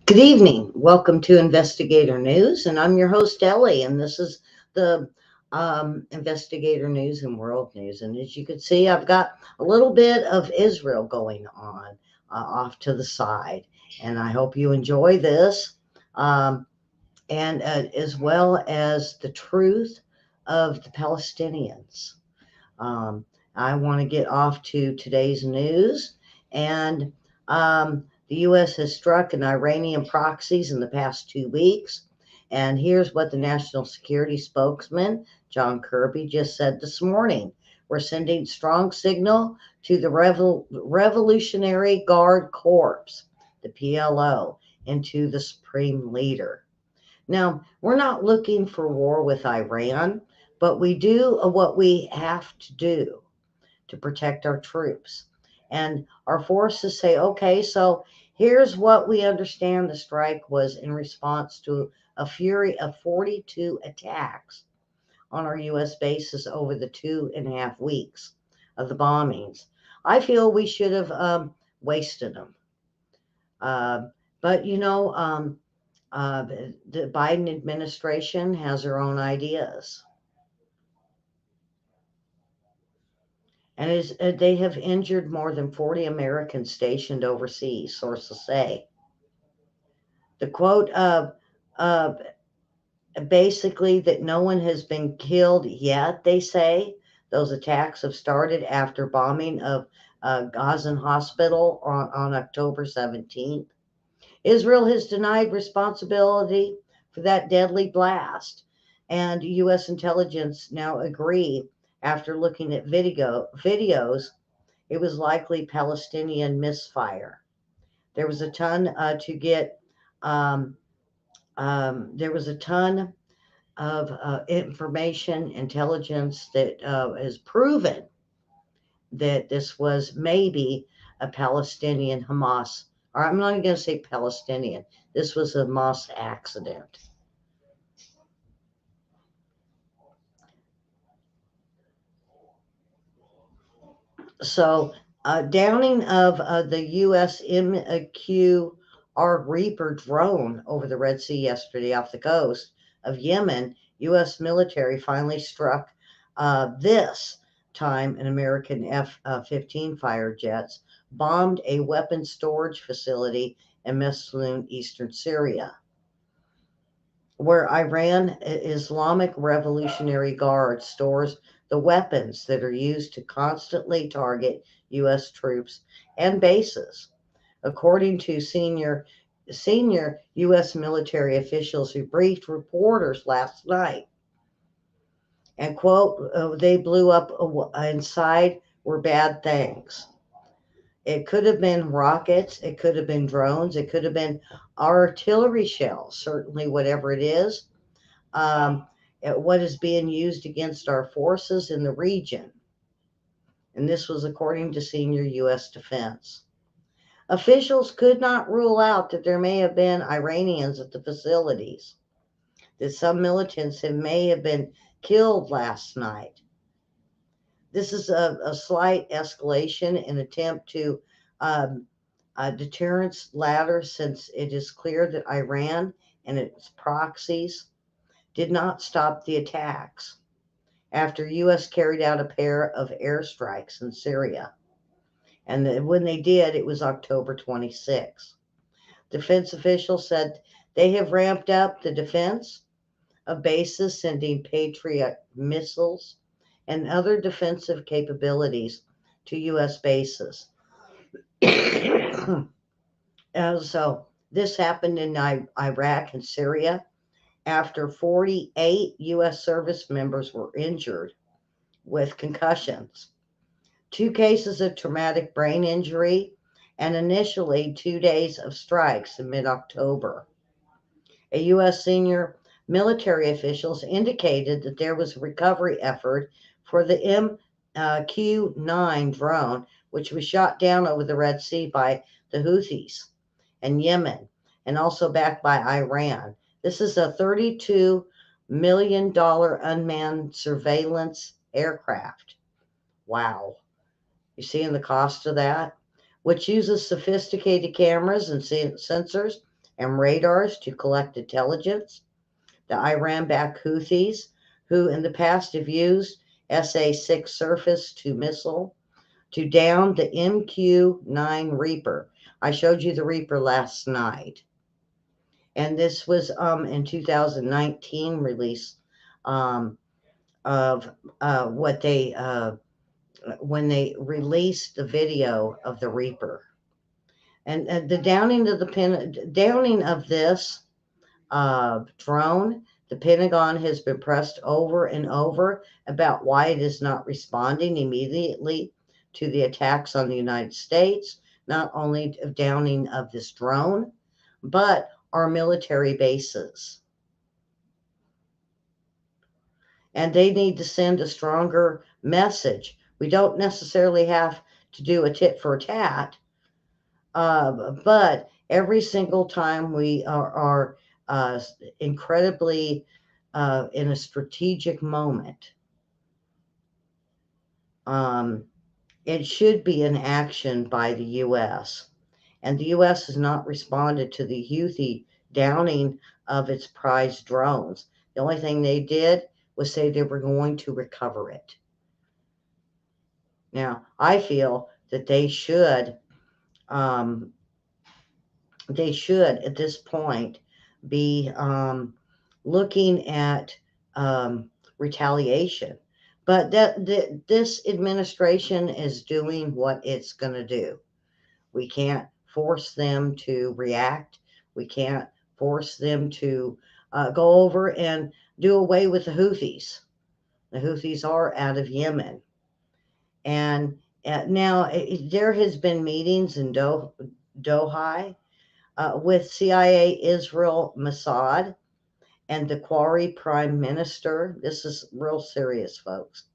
Good evening. Welcome to Investigator News, and I'm your host, Ellie, and this is the Investigator News and World News. And as you can see, I've got a little bit of Israel going on off to the side, and I hope you enjoy this, and as well as the truth of the Palestinians. Um, I want to get off to today's news. And the U.S. has struck an Iranian proxies in the past 2 weeks. And here's what the National Security spokesman, John Kirby, just said this morning. We're sending strong signal to the Revolutionary Guard Corps, the PLO, and to the Supreme Leader. Now, we're not looking for war with Iran, but we do what we have to do to protect our troops. And our forces say, okay, so here's what we understand the strike was in response to a fury of 42 attacks on our U.S. bases over the 2.5 weeks of the bombings. I feel we should have wasted them. Uh, but, the Biden administration has their own ideas. And they have injured more than 40 Americans stationed overseas, sources say. The quote basically that no one has been killed yet, they say. Those attacks have started after bombing of Gazan hospital on October 17th. Israel has denied responsibility for that deadly blast, and U.S. intelligence now agree after looking at videos it was likely Palestinian misfire. There was a ton to get. There was a ton of information, intelligence that has proven that this was maybe a Palestinian Hamas, or I'm not going to say Palestinian. This was a Hamas accident. So, downing of the U.S. MQ-R Reaper drone over the Red Sea yesterday off the coast of Yemen, U.S. military finally struck this time an American F-15 fighter jets bombed a weapons storage facility in Mesloun, eastern Syria, where Iran Islamic Revolutionary Guard stores the weapons that are used to constantly target U.S. troops and bases, according to senior U.S. military officials who briefed reporters last night. And quote, they blew up inside were bad things. It could have been rockets, it could have been drones, it could have been artillery shells, certainly whatever it is. What is being used against our forces in the region. And this was according to senior U.S. defense. Officials could not rule out that there may have been Iranians at the facilities, that some militants may have been killed last night. This is a slight escalation in attempt to a deterrence ladder, since it is clear that Iran and its proxies did not stop the attacks after U.S. carried out a pair of airstrikes in Syria. And when they did, it was October 26th. Defense officials said they have ramped up the defense of bases, sending Patriot missiles and other defensive capabilities to U.S. bases. So this happened in Iraq and Syria after 48 U.S. service members were injured with concussions, 2 cases of traumatic brain injury, and initially 2 days of strikes in mid October. A U.S. senior military officials indicated that there was a recovery effort for the MQ-9 drone, which was shot down over the Red Sea by the Houthis and Yemen, and also backed by Iran. This is a $32 million unmanned surveillance aircraft. Wow. You seeing the cost of that? Which uses sophisticated cameras and sensors and radars to collect intelligence. The Iran-backed Houthis, who in the past have used SA-6 surface to missile to down the MQ-9 Reaper. I showed you the Reaper last night. And this was in 2019 release of what they when they released the video of the Reaper. And the downing of this drone, the Pentagon has been pressed over and over about why it is not responding immediately to the attacks on the United States, not only of downing of this drone, but our military bases. And they need to send a stronger message. We don't necessarily have to do a tit for tat, but every single time we are incredibly in a strategic moment, it should be an action by the U.S. And the U.S. has not responded to the Houthi downing of its prize drones. The only thing they did was say they were going to recover it. Now, I feel that they should at this point be looking at retaliation. But this administration is doing what it's going to do. We can't force them to react. We can't force them to go over and do away with the Houthis. The Houthis are out of Yemen. And now there has been meetings in Doha with CIA, Israel, Mossad, and the Qatari Prime Minister. This is real serious, folks.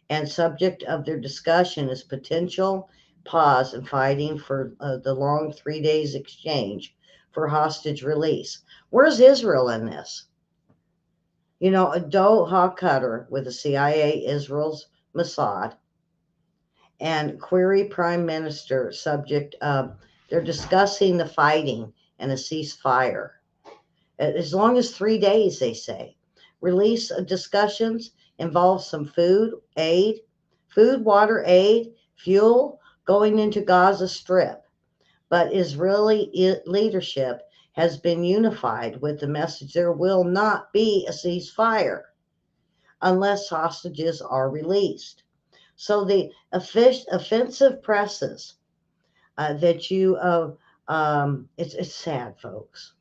And subject of their discussion is potential pause in fighting for the long 3 days exchange for hostage release. Where's Israel in this? You know, a Doha Qatar with the CIA, Israel's Mossad, and Qatari Prime Minister subject of they're discussing the fighting and a ceasefire. As long as 3 days, they say. Release discussions involve some food, water aid, fuel going into Gaza Strip. But Israeli leadership has been unified with the message there will not be a ceasefire unless hostages are released. So the offensive presses that you, it's sad, folks.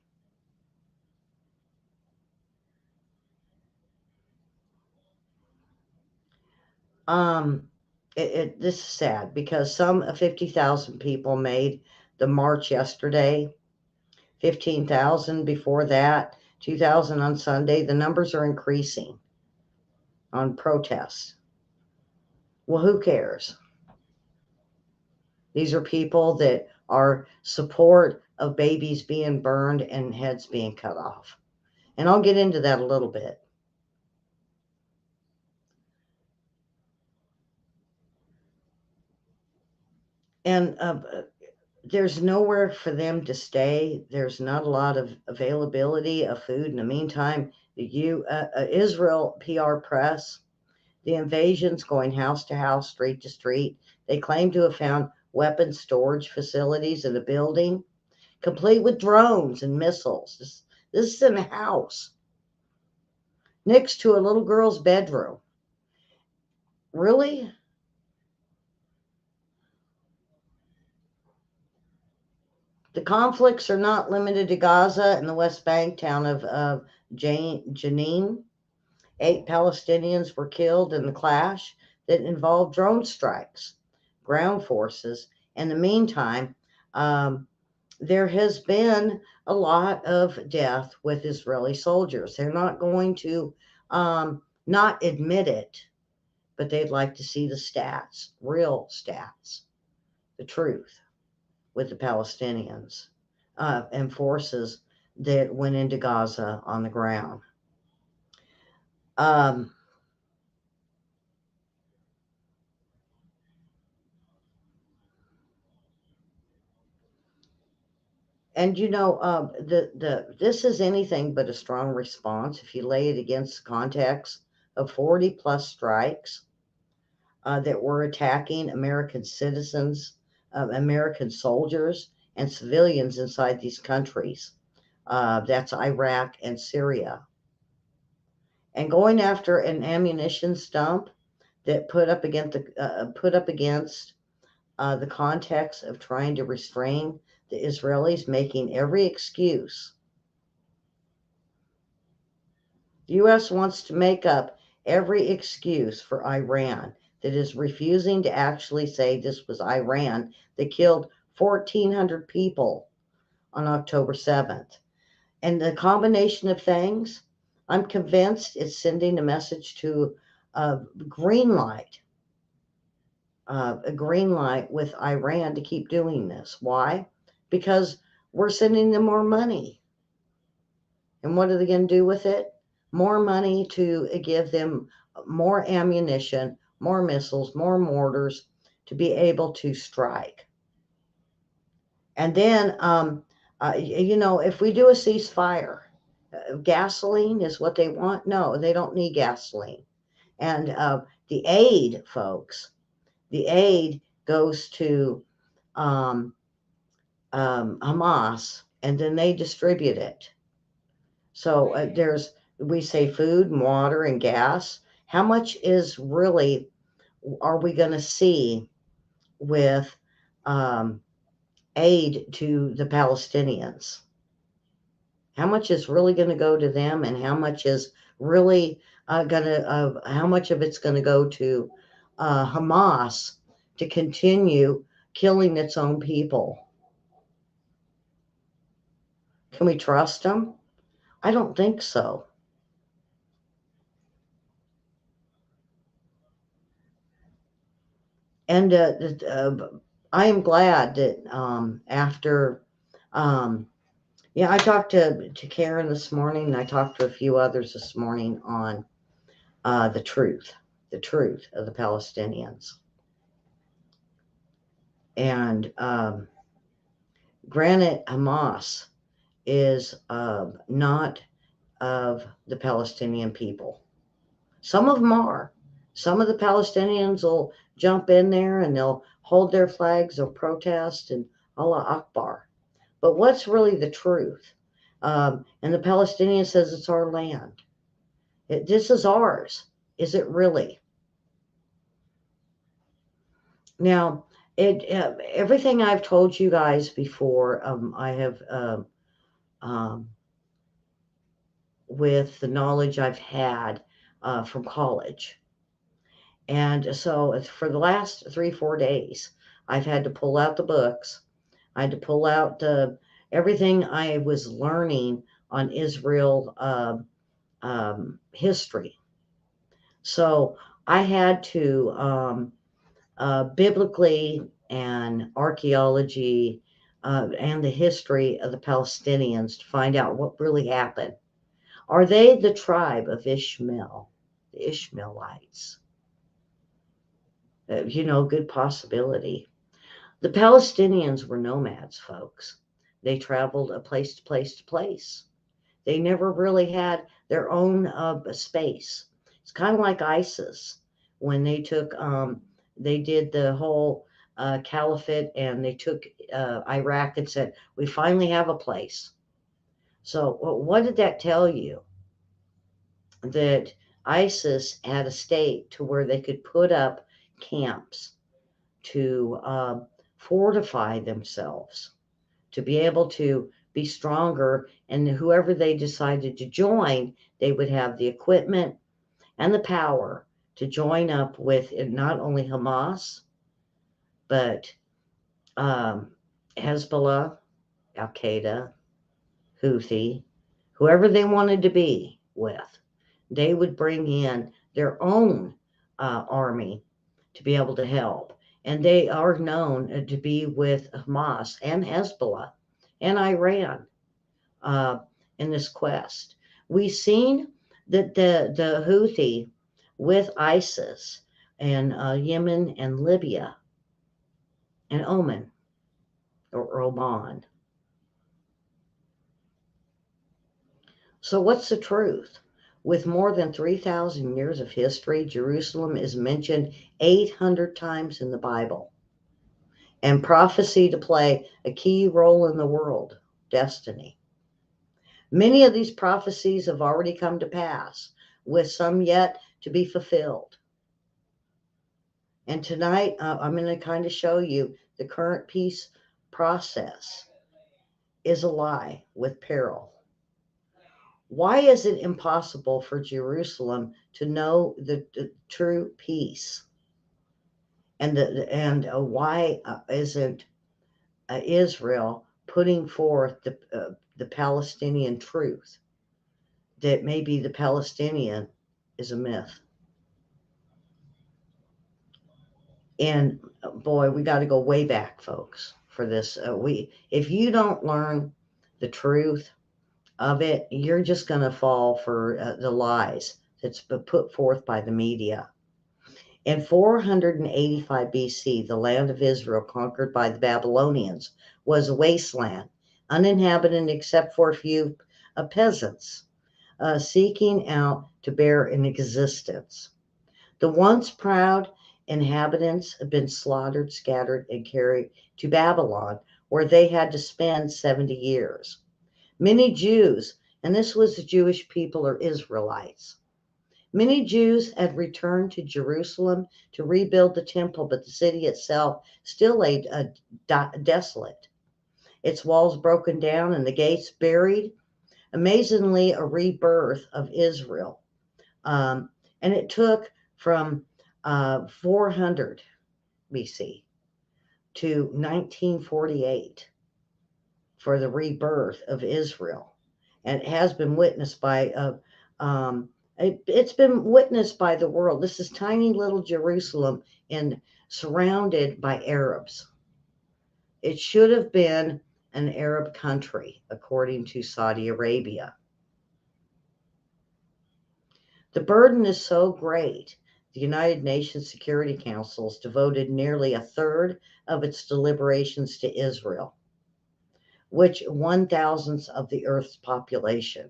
This is sad because some 50,000 people made the march yesterday, 15,000 before that, 2,000 on Sunday. The numbers are increasing on protests. Well, who cares? These are people that are support of babies being burned and heads being cut off. And I'll get into that a little bit. And there's nowhere for them to stay. There's not a lot of availability of food. In the meantime, the Israel PR press, the invasion's going house to house, street to street. They claim to have found weapons storage facilities in a building, complete with drones and missiles. This is in a house next to a little girl's bedroom. Really? The conflicts are not limited to Gaza and the West Bank town of Jenin. 8 Palestinians were killed in the clash that involved drone strikes, ground forces. In the meantime, there has been a lot of death with Israeli soldiers. They're not going to not admit it, but they'd like to see the stats, real stats, the truth with the Palestinians and forces that went into Gaza on the ground. Um, And this is anything but a strong response if you lay it against the context of 40 plus strikes that were attacking American citizens, American soldiers, and civilians inside these countries. That's Iraq and Syria. And going after an ammunition dump that put up against the context of trying to restrain the Israelis, making every excuse. The U.S. wants to make up every excuse for Iran that is refusing to actually say this was Iran that killed 1,400 people on October 7th. And the combination of things, I'm convinced it's sending a message to a green light, a green light with Iran to keep doing this. Why? Because we're sending them more money. And what are they going to do with it? More money to give them more ammunition, more missiles, more mortars to be able to strike. And then, if we do a ceasefire, gasoline is what they want. No, they don't need gasoline. And the aid, folks, the aid goes to um, Hamas, and then they distribute it. So we say food and water and gas. How much are we going to see with um, aid to the Palestinians? How much is really going to go to them, and how much is really how much of it's going to go to Hamas to continue killing its own people? Can we trust them? I don't think so. And I am glad that after, um, yeah, I talked to Karen this morning, and I talked to a few others this morning on the truth of the Palestinians. And granted, Hamas is not of the Palestinian people. Some of them are. Some of the Palestinians will jump in there and they'll hold their flags, they'll protest, and Allah Akbar. But what's really the truth? And the Palestinian says it's our land. This is ours. Is it really? Now, everything I've told you guys before, I have um, with the knowledge I've had from college. And so for the last 3, 4 days, I've had to pull out the books. I had to pull out everything I was learning on Israel history. So I had to biblically and archaeology and the history of the Palestinians to find out what really happened. Are they the tribe of Ishmael, the Ishmaelites? Good possibility. The Palestinians were nomads, folks. They traveled a place to place to place. They never really had their own space. It's kind of like ISIS when they did the whole caliphate and they took Iraq and said, we finally have a place. So, what did that tell you? That ISIS had a state to where they could put up camps to fortify themselves, to be able to be stronger. And whoever they decided to join, they would have the equipment and the power to join up with not only Hamas, but Hezbollah, Al Qaeda, Houthi, whoever they wanted to be with. They would bring in their own army to be able to help. And they are known to be with Hamas and Hezbollah and Iran uh, in this quest. We've seen that the Houthi with ISIS and Yemen and Libya and Oman or Oman. So, what's the truth? With more than 3,000 years of history, Jerusalem is mentioned 800 times in the Bible, and prophecy to play a key role in the world, destiny. Many of these prophecies have already come to pass, with some yet to be fulfilled. And tonight, I'm going to kind of show you the current peace process is a lie with peril. Why is it impossible for Jerusalem to know the true peace? And why isn't Israel putting forth the Palestinian truth that maybe the Palestinian is a myth? And boy, we got to go way back, folks, for this. If you don't learn the truth of it, you're just going to fall for the lies that's been put forth by the media. In 485 BC, the land of Israel, conquered by the Babylonians, was a wasteland, uninhabited except for a few peasants seeking out to bear an existence. The once proud inhabitants had been slaughtered, scattered, and carried to Babylon, where they had to spend 70 years. Many Jews, and this was the Jewish people or Israelites, many Jews had returned to Jerusalem to rebuild the temple, but the city itself still lay desolate, its walls broken down and the gates buried. Amazingly, a rebirth of Israel. And it took from 400 BC to 1948 for the rebirth of Israel. And it has been witnessed by it's been witnessed by the world. This is tiny little Jerusalem and surrounded by Arabs. It should have been an Arab country, according to Saudi Arabia. The burden is so great. The United Nations Security Council has devoted nearly a third of its deliberations to Israel, which 1,000th of the Earth's population.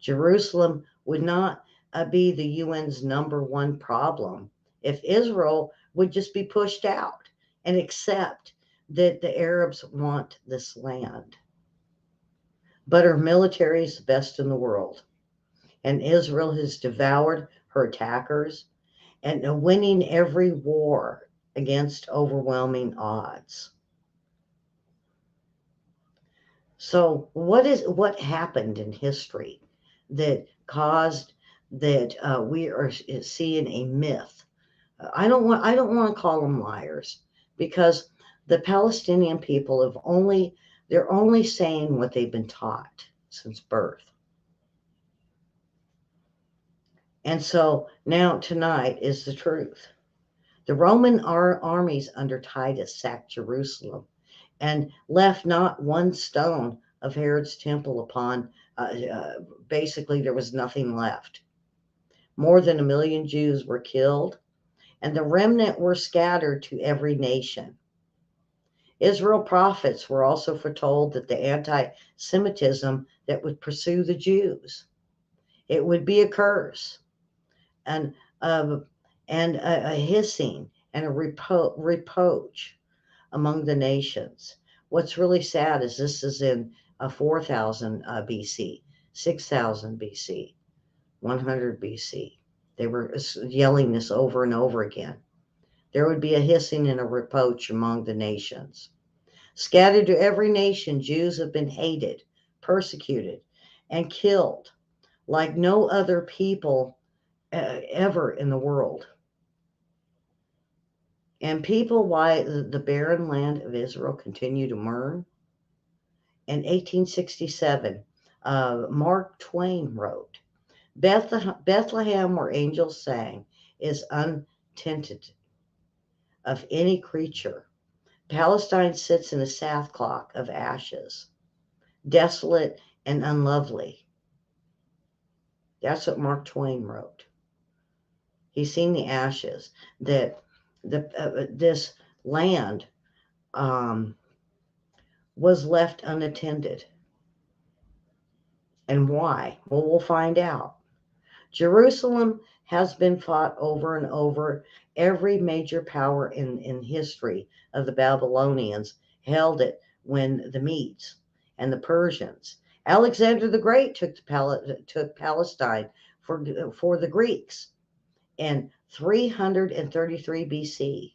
Jerusalem would not be the UN's number one problem if Israel would just be pushed out and accept that the Arabs want this land. But our military is the best in the world, and Israel has devoured her attackers and winning every war against overwhelming odds. So, what happened in history that caused that we are seeing a myth? I don't want to call them liars, because the Palestinian people they're only saying what they've been taught since birth. And so now tonight is the truth. The Roman armies under Titus sacked Jerusalem and left not one stone of Herod's temple upon, basically, there was nothing left. More than 1 million Jews were killed, and the remnant were scattered to every nation. Israel prophets were also foretold that the anti Semitism that would pursue the Jews, it would be a curse, and, uh, and a hissing and a reproach among the nations. What's really sad is this is in 4,000 BC, 6,000 BC, 100 BC. They were yelling this over and over again. There would be a hissing and a reproach among the nations. Scattered to every nation, Jews have been hated, persecuted, and killed like no other people ever in the world. And people, why the barren land of Israel continue to mourn? In 1867, Mark Twain wrote, Bethlehem, where angels sang, is untented of any creature. Palestine sits in a sackcloth of ashes, desolate and unlovely. That's what Mark Twain wrote. He's seen the ashes, that this land was left unattended. And why? Well, we'll find out. Jerusalem has been fought over and over. Every major power in history of the Babylonians held it when the Medes and the Persians. Alexander the Great took Palestine for the Greeks in 333 BC.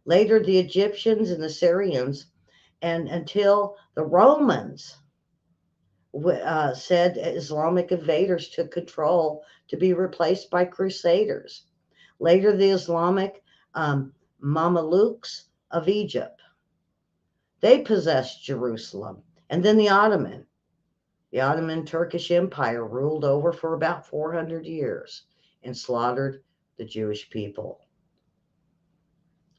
Later, the Egyptians and the Syrians, and until the Romans said Islamic invaders took control to be replaced by crusaders. Later, the Islamic Mamelukes of Egypt, they possessed Jerusalem. And then the Ottoman Turkish Empire ruled over for about 400 years and slaughtered the Jewish people.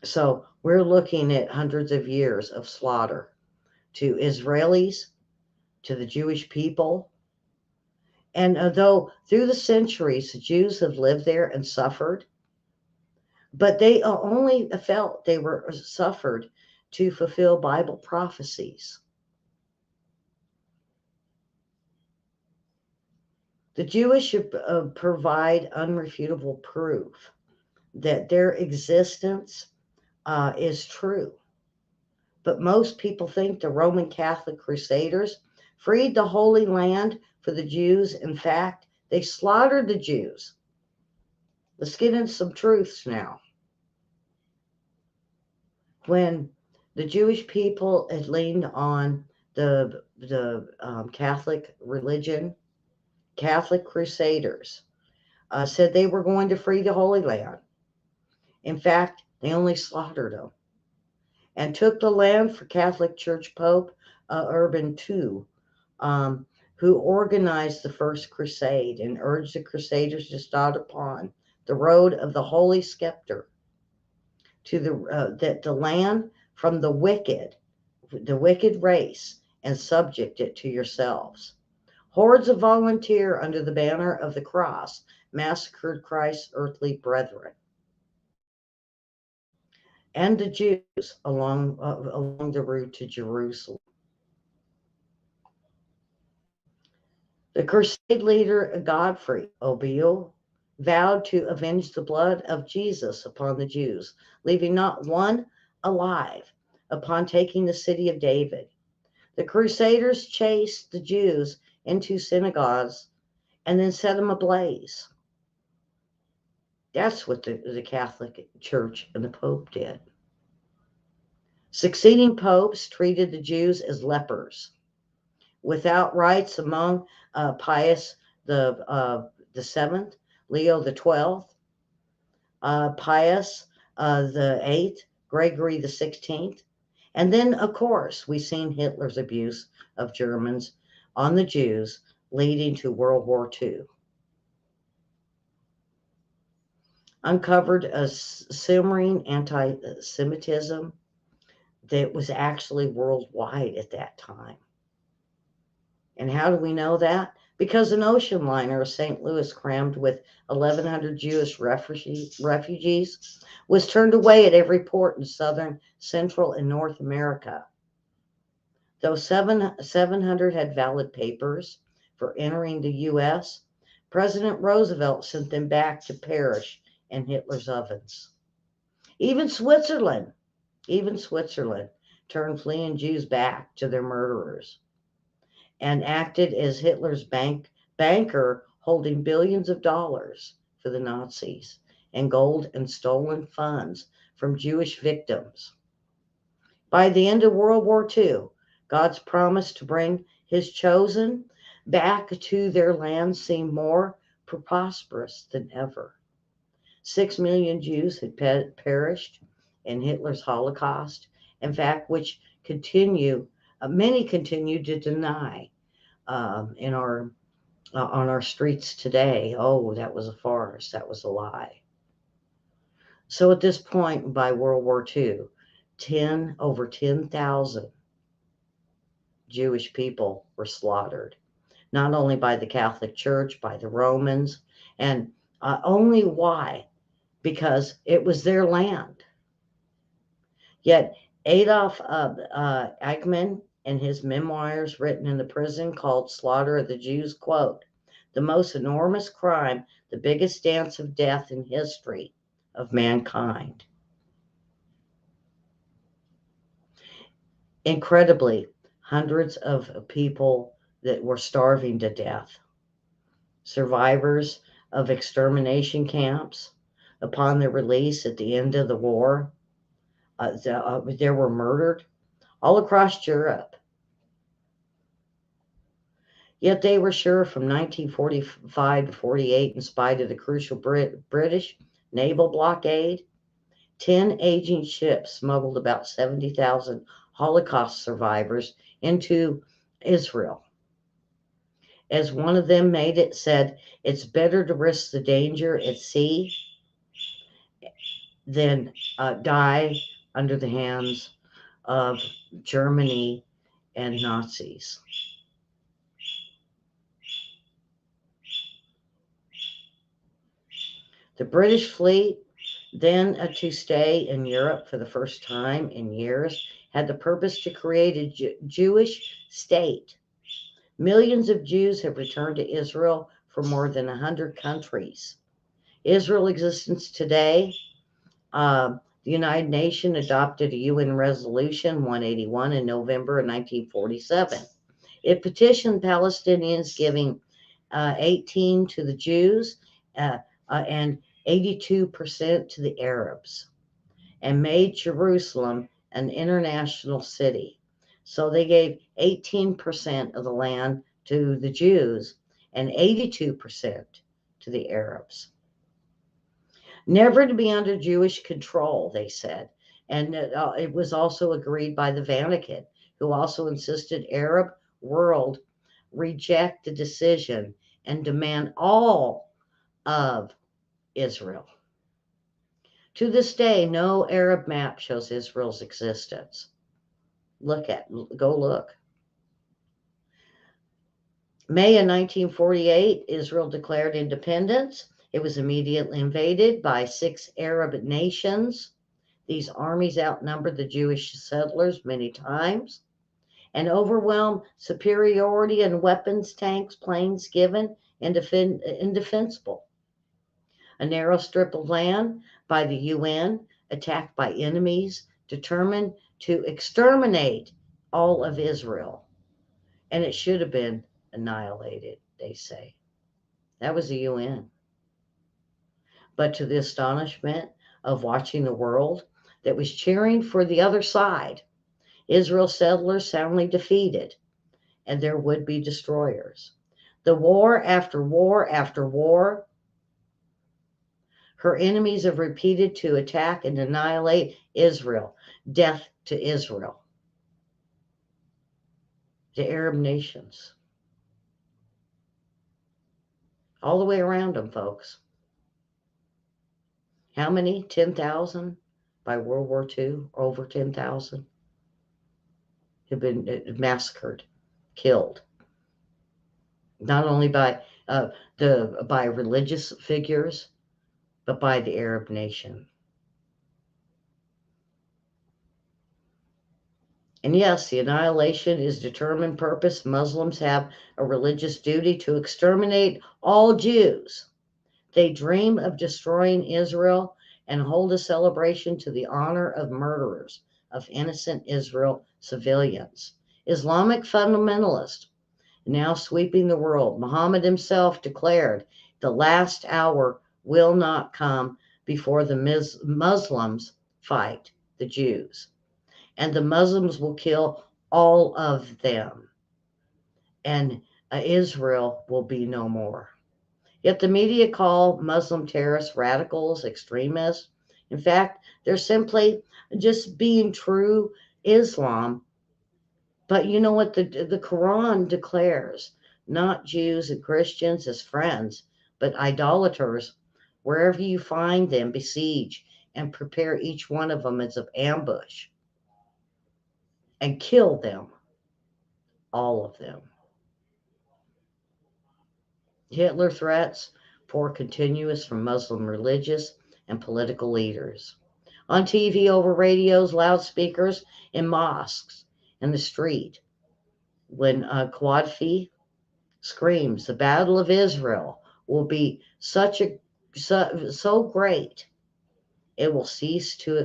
So we're looking at hundreds of years of slaughter to Israelis, to the Jewish people. And although through the centuries the Jews have lived there and suffered, but they only felt they were suffered to fulfill Bible prophecies. The Jewish provide unrefutable proof that their existence is true. But most people think the Roman Catholic Crusaders freed the Holy Land for the Jews. In fact, they slaughtered the Jews. Let's get into some truths now. When the Jewish people had leaned on the Catholic religion, Catholic Crusaders said they were going to free the Holy Land. In fact, they only slaughtered them and took the land for Catholic Church Pope Urban II, who organized the First Crusade and urged the Crusaders to start upon the road of the Holy Scepter to the land from the wicked race, and subject it to yourselves. Hordes of volunteer under the banner of the cross massacred Christ's earthly brethren and the Jews along the route to Jerusalem. The crusade leader Godfrey Obio vowed to avenge the blood of Jesus upon the Jews, leaving not one alive upon taking the city of David. The Crusaders chased the Jews into synagogues and then set them ablaze. That's what the Catholic Church and the Pope did. Succeeding popes treated the Jews as lepers, without rights among Pius the Seventh, Leo the 12th, Pius the 8th, Gregory the 16th. And then, of course, we've seen Hitler's abuse of Germans on the Jews, leading to World War II. Uncovered a simmering anti-Semitism that was actually worldwide at that time. And how do we know that? Because an ocean liner of St. Louis crammed with 1,100 Jewish refugees was turned away at every port in southern, central, and North America. Though 700 had valid papers for entering the U.S., President Roosevelt sent them back to perish in Hitler's ovens. Even Switzerland turned fleeing Jews back to their murderers and acted as Hitler's banker, holding billions of dollars for the Nazis and gold and stolen funds from Jewish victims. By the end of World War II, God's promise to bring his chosen back to their land seemed more prosperous than ever. 6 million Jews had perished in Hitler's Holocaust, in fact, which many continue to deny on our streets today. Oh, that was a farce. That was a lie. So at this point, by World War II, over 10,000 Jewish people were slaughtered, not only by the Catholic Church, by the Romans, and only why? Because it was their land. Yet Adolf Eichmann in his memoirs written in the prison called Slaughter of the Jews, quote, the most enormous crime, the biggest dance of death in history of mankind. Incredibly, hundreds of people that were starving to death, survivors of extermination camps, upon their release at the end of the war, they were murdered all across Europe. Yet they were sure from 1945 to 48, in spite of the crucial British naval blockade, 10 aging ships smuggled about 70,000 Holocaust survivors into Israel. As one of them said, it's better to risk the danger at sea than die under the hands of Germany and Nazis. The British fleet, then to stay in Europe for the first time in years, had the purpose to create a Jewish state. Millions of Jews have returned to Israel from more than 100 countries. Israel's existence today, the United Nations adopted a UN Resolution 181 in November of 1947. It petitioned Palestinians, giving 18 to the Jews and 82% to the Arabs, and made Jerusalem an international city. So they gave 18% of the land to the Jews and 82% to the Arabs. Never to be under Jewish control, they said. And it was also agreed by the Vatican, who also insisted Arab world reject the decision and demand all of Israel. To this day, no Arab map shows Israel's existence. Go look. May of 1948, Israel declared independence. It was immediately invaded by 6 Arab nations. These armies outnumbered the Jewish settlers many times. An overwhelmed superiority in weapons, tanks, planes given, indefensible. A narrow strip of land by the UN, attacked by enemies, determined to exterminate all of Israel. And it should have been annihilated, they say. That was the UN. But to the astonishment of watching the world that was cheering for the other side, Israel settlers soundly defeated, and their would-be destroyers. The war after war after war, her enemies have repeated to attack and annihilate Israel. Death to Israel. The Arab nations. All the way around them, folks. How many? 10,000 by World War II? Over 10,000 have been massacred, killed. Not only by religious figures, but by the Arab nation. And yes, the annihilation is determined purpose. Muslims have a religious duty to exterminate all Jews. They dream of destroying Israel and hold a celebration to the honor of murderers of innocent Israel civilians. Islamic fundamentalists now sweeping the world. Muhammad himself declared the last hour will not come before the Muslims fight the Jews. And the Muslims will kill all of them. And Israel will be no more. Yet the media call Muslim terrorists radicals, extremists. In fact, they're simply just being true Islam. But you know what the Quran declares? Not Jews and Christians as friends, but idolaters. Wherever you find them, besiege and prepare each one of them as an ambush. And kill them, all of them. Hitler threats pour continuous from Muslim religious and political leaders. On TV, over radios, loudspeakers, in mosques, in the street. when Qaddafi screams, the Battle of Israel will be so great, it will cease to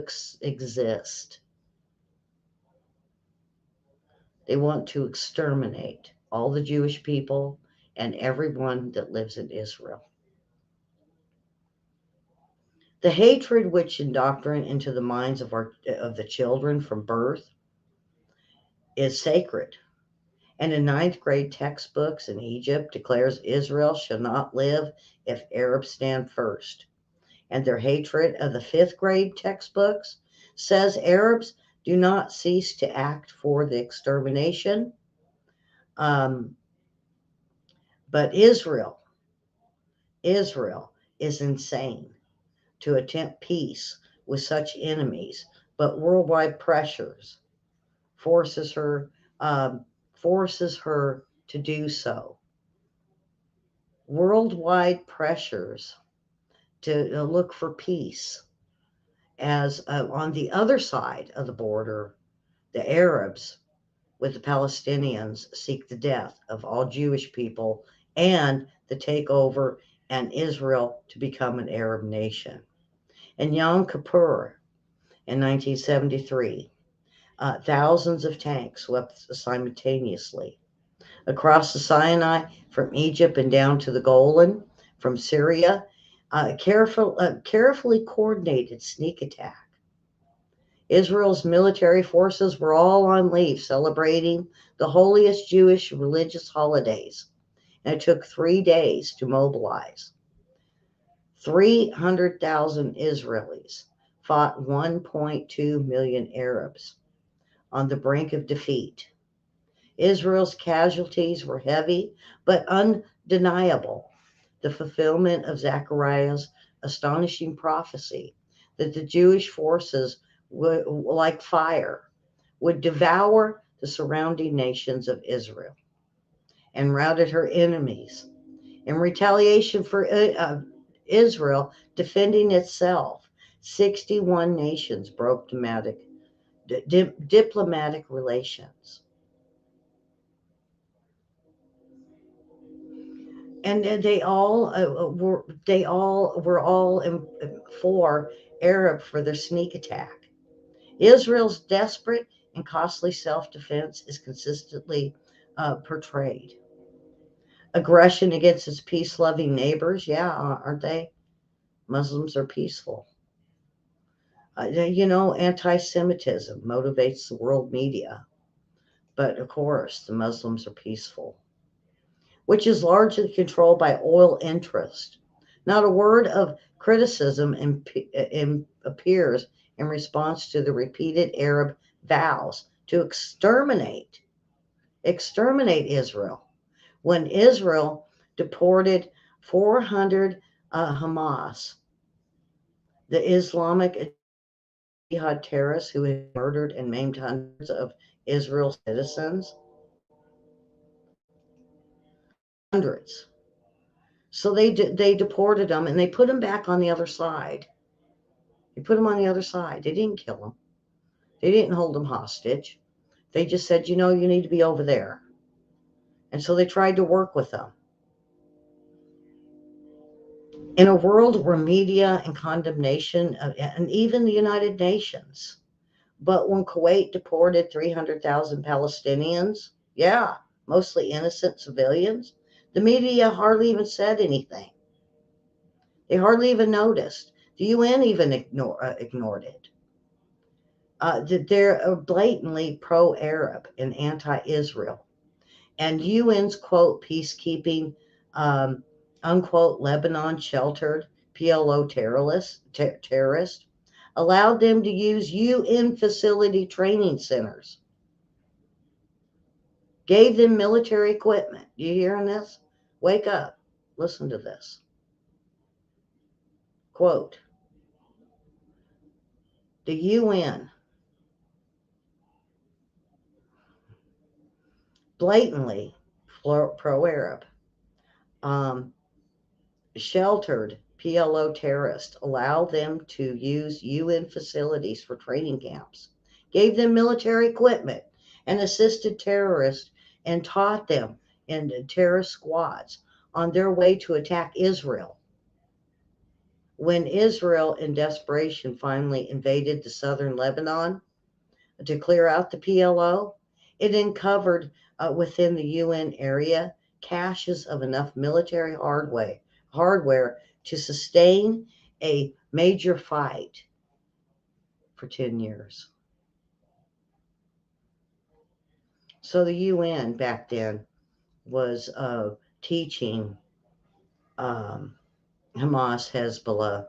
exist. They want to exterminate all the Jewish people and everyone that lives in Israel. The hatred which indoctrinate into the minds of the children from birth is sacred. And in ninth grade textbooks in Egypt declares Israel shall not live if Arabs stand first. And their hatred of the fifth grade textbooks says Arabs do not cease to act for the extermination. Um, but Israel is insane to attempt peace with such enemies, but worldwide pressures forces her um, forces her to do so. Worldwide pressures to look for peace, as on the other side of the border, the Arabs with the Palestinians seek the death of all Jewish people and the takeover and Israel to become an Arab nation. In Yom Kippur in 1973, thousands of tanks swept simultaneously across the Sinai from Egypt and down to the Golan from Syria. Carefully coordinated sneak attack. Israel's military forces were all on leave celebrating the holiest Jewish religious holidays, and it took 3 days to mobilize. 300,000 Israelis fought 1.2 million Arabs on the brink of defeat. Israel's casualties were heavy but undeniable, the fulfillment of Zechariah's astonishing prophecy that the Jewish forces would, like fire, would devour the surrounding nations of Israel and routed her enemies. In retaliation for Israel defending itself, 61 nations broke diplomatic relations. And they all were for Arab for their sneak attack. Israel's desperate and costly self-defense is consistently portrayed. Aggression against its peace-loving neighbors, yeah, aren't they? Muslims are peaceful. Anti-Semitism motivates the world media, but of course, the Muslims are peaceful, which is largely controlled by oil interest. Not a word of criticism appears in response to the repeated Arab vows to exterminate Israel. When Israel deported 400 Hamas, the Islamic jihad terrorists who had murdered and maimed hundreds of Israel citizens, hundreds. So they deported them and they put them back on the other side. They put them on the other side. They didn't kill them. They didn't hold them hostage. They just said, you need to be over there. And so they tried to work with them. In a world where media and condemnation, and even the United Nations, but when Kuwait deported 300,000 Palestinians, yeah, mostly innocent civilians, the media hardly even said anything. They hardly even noticed. The UN even ignored it. They're blatantly pro-Arab and anti-Israel. And UN's quote peacekeeping, um, unquote Lebanon sheltered PLO terrorist allowed them to use UN facility training centers, gave them military equipment. You hearing this? Wake up. Listen to this. Quote, the UN blatantly pro-Arab, um, sheltered PLO terrorists, allowed them to use UN facilities for training camps, gave them military equipment, and assisted terrorists and taught them in terrorist squads on their way to attack Israel. When Israel, in desperation, finally invaded the southern Lebanon to clear out the PLO, it uncovered within the UN area caches of enough military hardware to sustain a major fight for 10 years. So the UN back then was teaching um, Hamas, Hezbollah,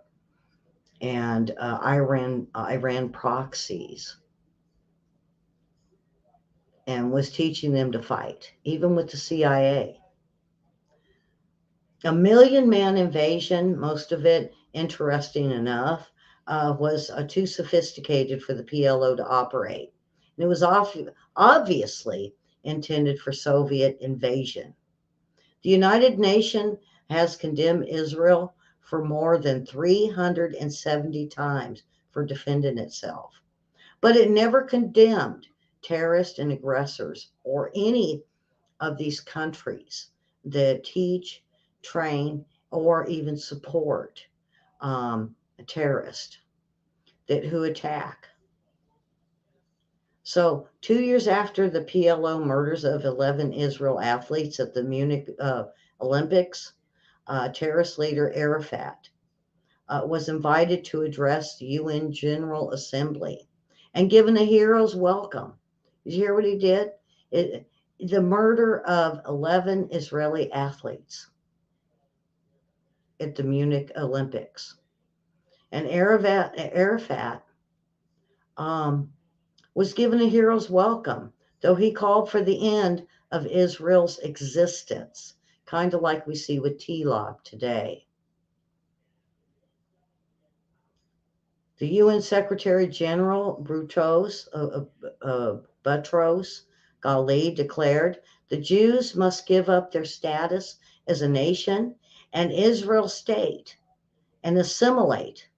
and Iran proxies, and was teaching them to fight, even with the CIA. A million man invasion, most of it, interesting enough, was too sophisticated for the PLO to operate. And it was obviously intended for Soviet invasion. The United Nations has condemned Israel for more than 370 times for defending itself. But it never condemned terrorists and aggressors or any of these countries that teach, train, or even support terrorists who attack. So, 2 years after the PLO murders of 11 Israel athletes at the Munich Olympics, terrorist leader Arafat was invited to address the UN General Assembly and given a hero's welcome. Did you hear what he did? The murder of 11 Israeli athletes at the Munich Olympics. And Arafat was given a hero's welcome, though he called for the end of Israel's existence, kind of like we see with T-Lob today. The UN Secretary General Boutros Ghali declared the Jews must give up their status as a nation and Israel state and assimilate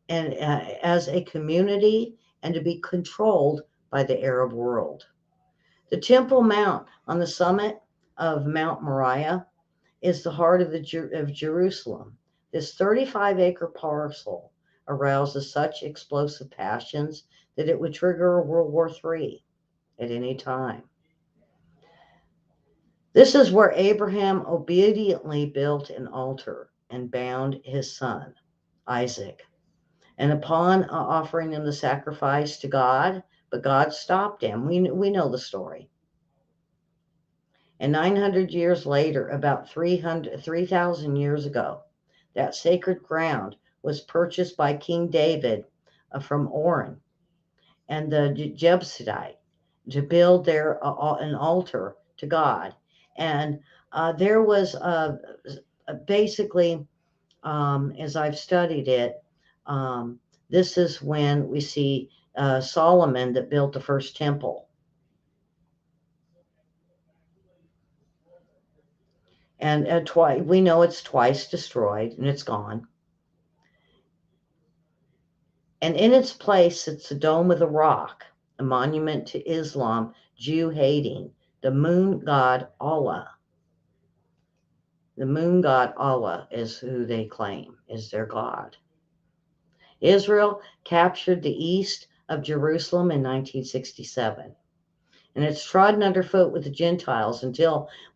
and as a community and to be controlled by the Arab world. The Temple Mount on the summit of Mount Moriah is the heart of Jerusalem. This 35-acre parcel arouses such explosive passions that it would trigger a World War III at any time. This is where Abraham obediently built an altar and bound his son, Isaac. And upon offering him the sacrifice to God, but God stopped him. We know the story. And 900 years later, about 3,000 years ago, that sacred ground was purchased by King David from Oran and the Jebusite to build there an altar to God. And there was basically, as I've studied it, this is when we see Solomon that built the first temple. And we know it's twice destroyed and it's gone. And in its place sits the Dome of the Rock, a monument to Islam, Jew hating, the moon god Allah. The moon god Allah is who they claim is their god. Israel captured the east of Jerusalem in 1967. And it's trodden underfoot with the Gentiles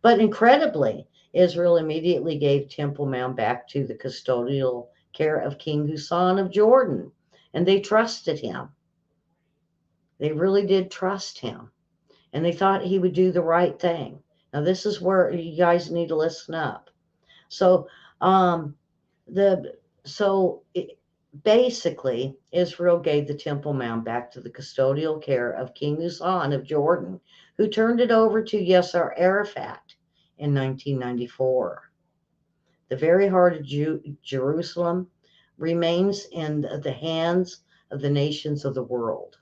but incredibly, Israel immediately gave Temple Mount back to the custodial care of King Hussein of Jordan. And they trusted him. They really did trust him. And they thought he would do the right thing. Now, this is where you guys need to listen up. So, basically, Israel gave the Temple Mount back to the custodial care of King Hussein of Jordan, who turned it over to Yasser Arafat in 1994. The very heart of Jerusalem remains in the hands of the nations of the world.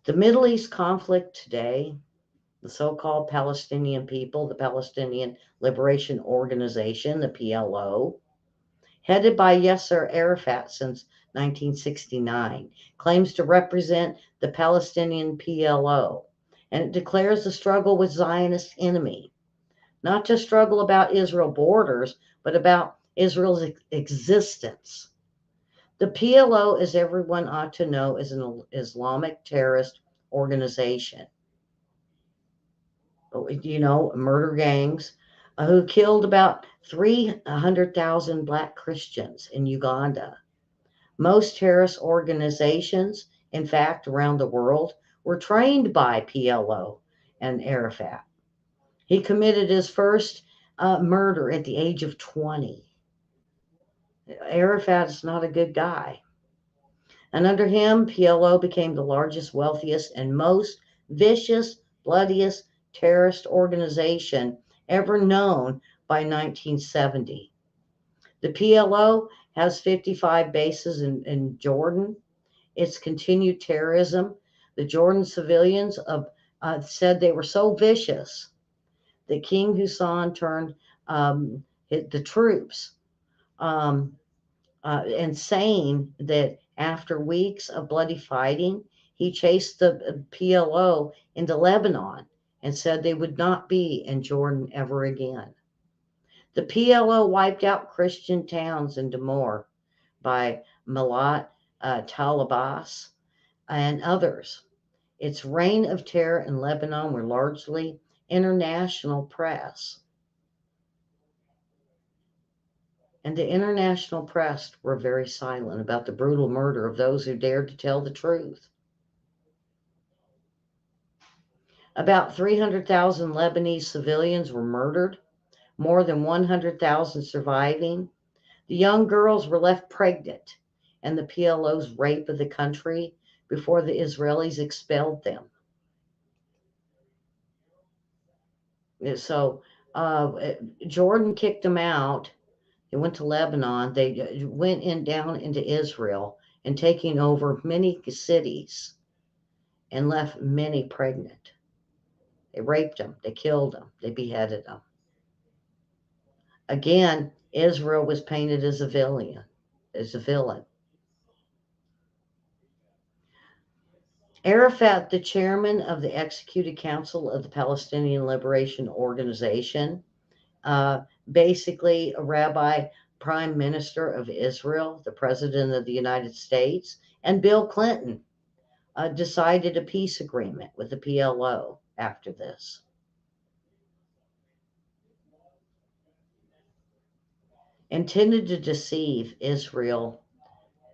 The Middle East conflict today, the so-called Palestinian people, the Palestinian Liberation Organization, the PLO, headed by Yasser Arafat since 1969, claims to represent the Palestinian PLO, and it declares the struggle with Zionist enemy, not just struggle about Israel borders, but about Israel's existence. The PLO, as everyone ought to know, is an Islamic terrorist organization. Murder gangs who killed about 300,000 black Christians in Uganda. Most terrorist organizations, in fact, around the world, were trained by PLO and Arafat. He committed his first murder at the age of 20. Arafat is not a good guy. And under him, PLO became the largest, wealthiest, and most vicious, bloodiest terrorist organization ever known by 1970. The PLO has 55 bases in Jordan. Its continued terrorism. The Jordan civilians said they were so vicious that King Hussein turned the troops um, and saying that after weeks of bloody fighting, he chased the PLO into Lebanon and said they would not be in Jordan ever again. The PLO wiped out Christian towns in Damour by Malat, Talabas, and others. Its reign of terror in Lebanon were largely international press. And the international press were very silent about the brutal murder of those who dared to tell the truth. About 300,000 Lebanese civilians were murdered, more than 100,000 surviving. The young girls were left pregnant, and the PLO's rape of the country before the Israelis expelled them. So Jordan kicked them out. They went to Lebanon. They went down into Israel and taking over many cities and left many pregnant. They raped them. They killed them. They beheaded them. Again, Israel was painted as a villain. As a villain. Arafat, the chairman of the Executive Council of the Palestinian Liberation Organization, basically a rabbi, prime minister of Israel, the president of the United States, and Bill Clinton decided a peace agreement with the PLO after this. Intended to deceive Israel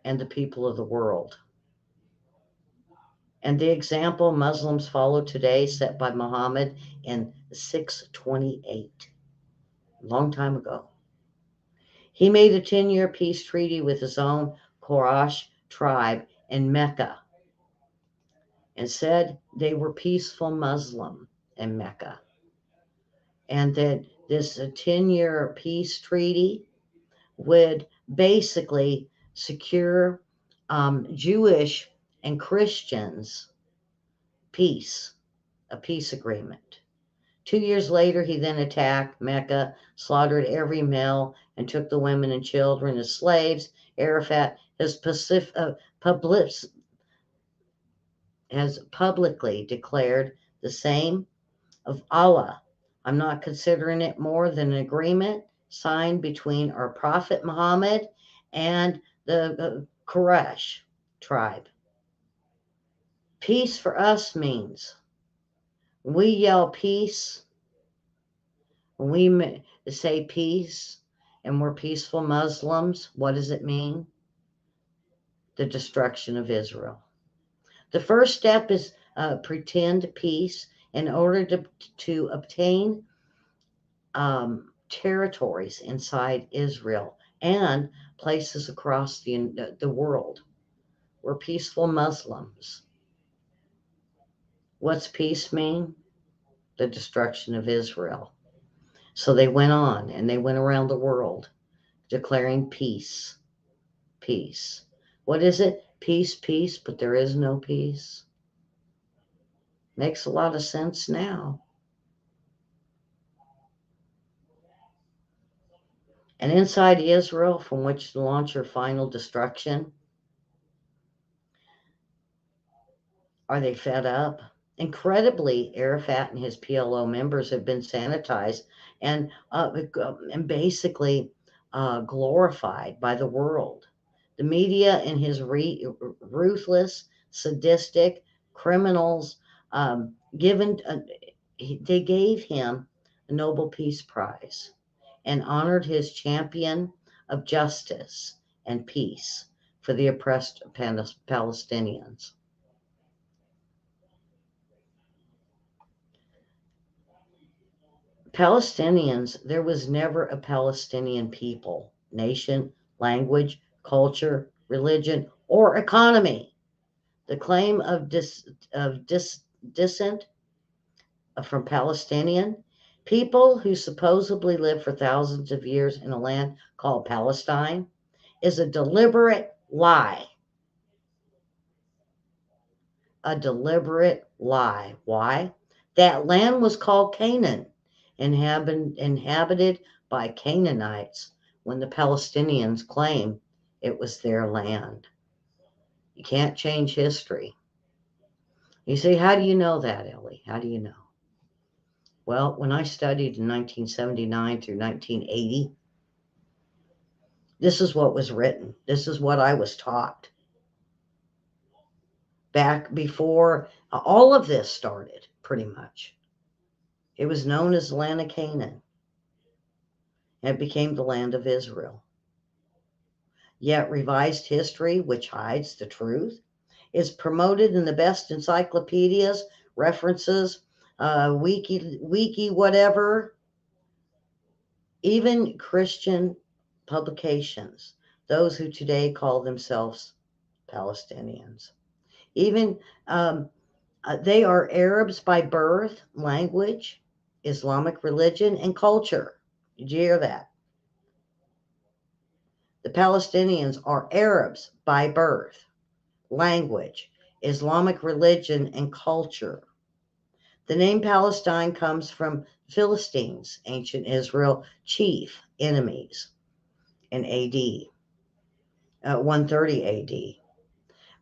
and the people of the world. And the example Muslims follow today, set by Muhammad in 628, a long time ago. He made a 10-year peace treaty with his own Quraysh tribe in Mecca and said they were peaceful Muslim in Mecca. And that this 10-year peace treaty would basically secure Jewish and Christians peace, a peace agreement. 2 years later, he then attacked Mecca, slaughtered every male, and took the women and children as slaves. Arafat has publicly declared the same of Allah. I'm not considering it more than an agreement signed between our Prophet Muhammad and the Quraysh tribe. Peace for us means we yell peace, when we say peace, and we're peaceful Muslims. What does it mean? The destruction of Israel. The first step is pretend peace in order to obtain territories inside Israel and places across the world. We're peaceful Muslims. What's peace mean? The destruction of Israel. So they went on and they went around the world declaring peace. Peace. What is it? Peace, peace, but there is no peace. Makes a lot of sense now. And inside Israel, from which to launch her final destruction, are they fed up? Incredibly, Arafat and his PLO members have been sanitized and basically glorified by the world. The media and his ruthless, sadistic criminals given they gave him a Nobel Peace Prize and honored his champion of justice and peace for the oppressed Palestinians. Palestinians, there was never a Palestinian people, nation, language, culture, religion, or economy. The claim of dissent from Palestinian people who supposedly lived for thousands of years in a land called Palestine is a deliberate lie. A deliberate lie. Why? That land was called Canaan, inhabited by Canaanites when the Palestinians claim it was their land. You can't change history. You say, how do you know that, Ellie? How do you know? Well, when I studied in 1979 through 1980, this is what was written. This is what I was taught back before all of this started, pretty much. It was known as the land of Canaan. And it became the land of Israel. Yet revised history, which hides the truth, is promoted in the best encyclopedias, references, wiki whatever, even Christian publications, those who today call themselves Palestinians. Even they are Arabs by birth, language, Islamic religion, and culture. Did you hear that? The Palestinians are Arabs by birth, language, Islamic religion, and culture. The name Palestine comes from Philistines, ancient Israel chief enemies in AD, 130 AD,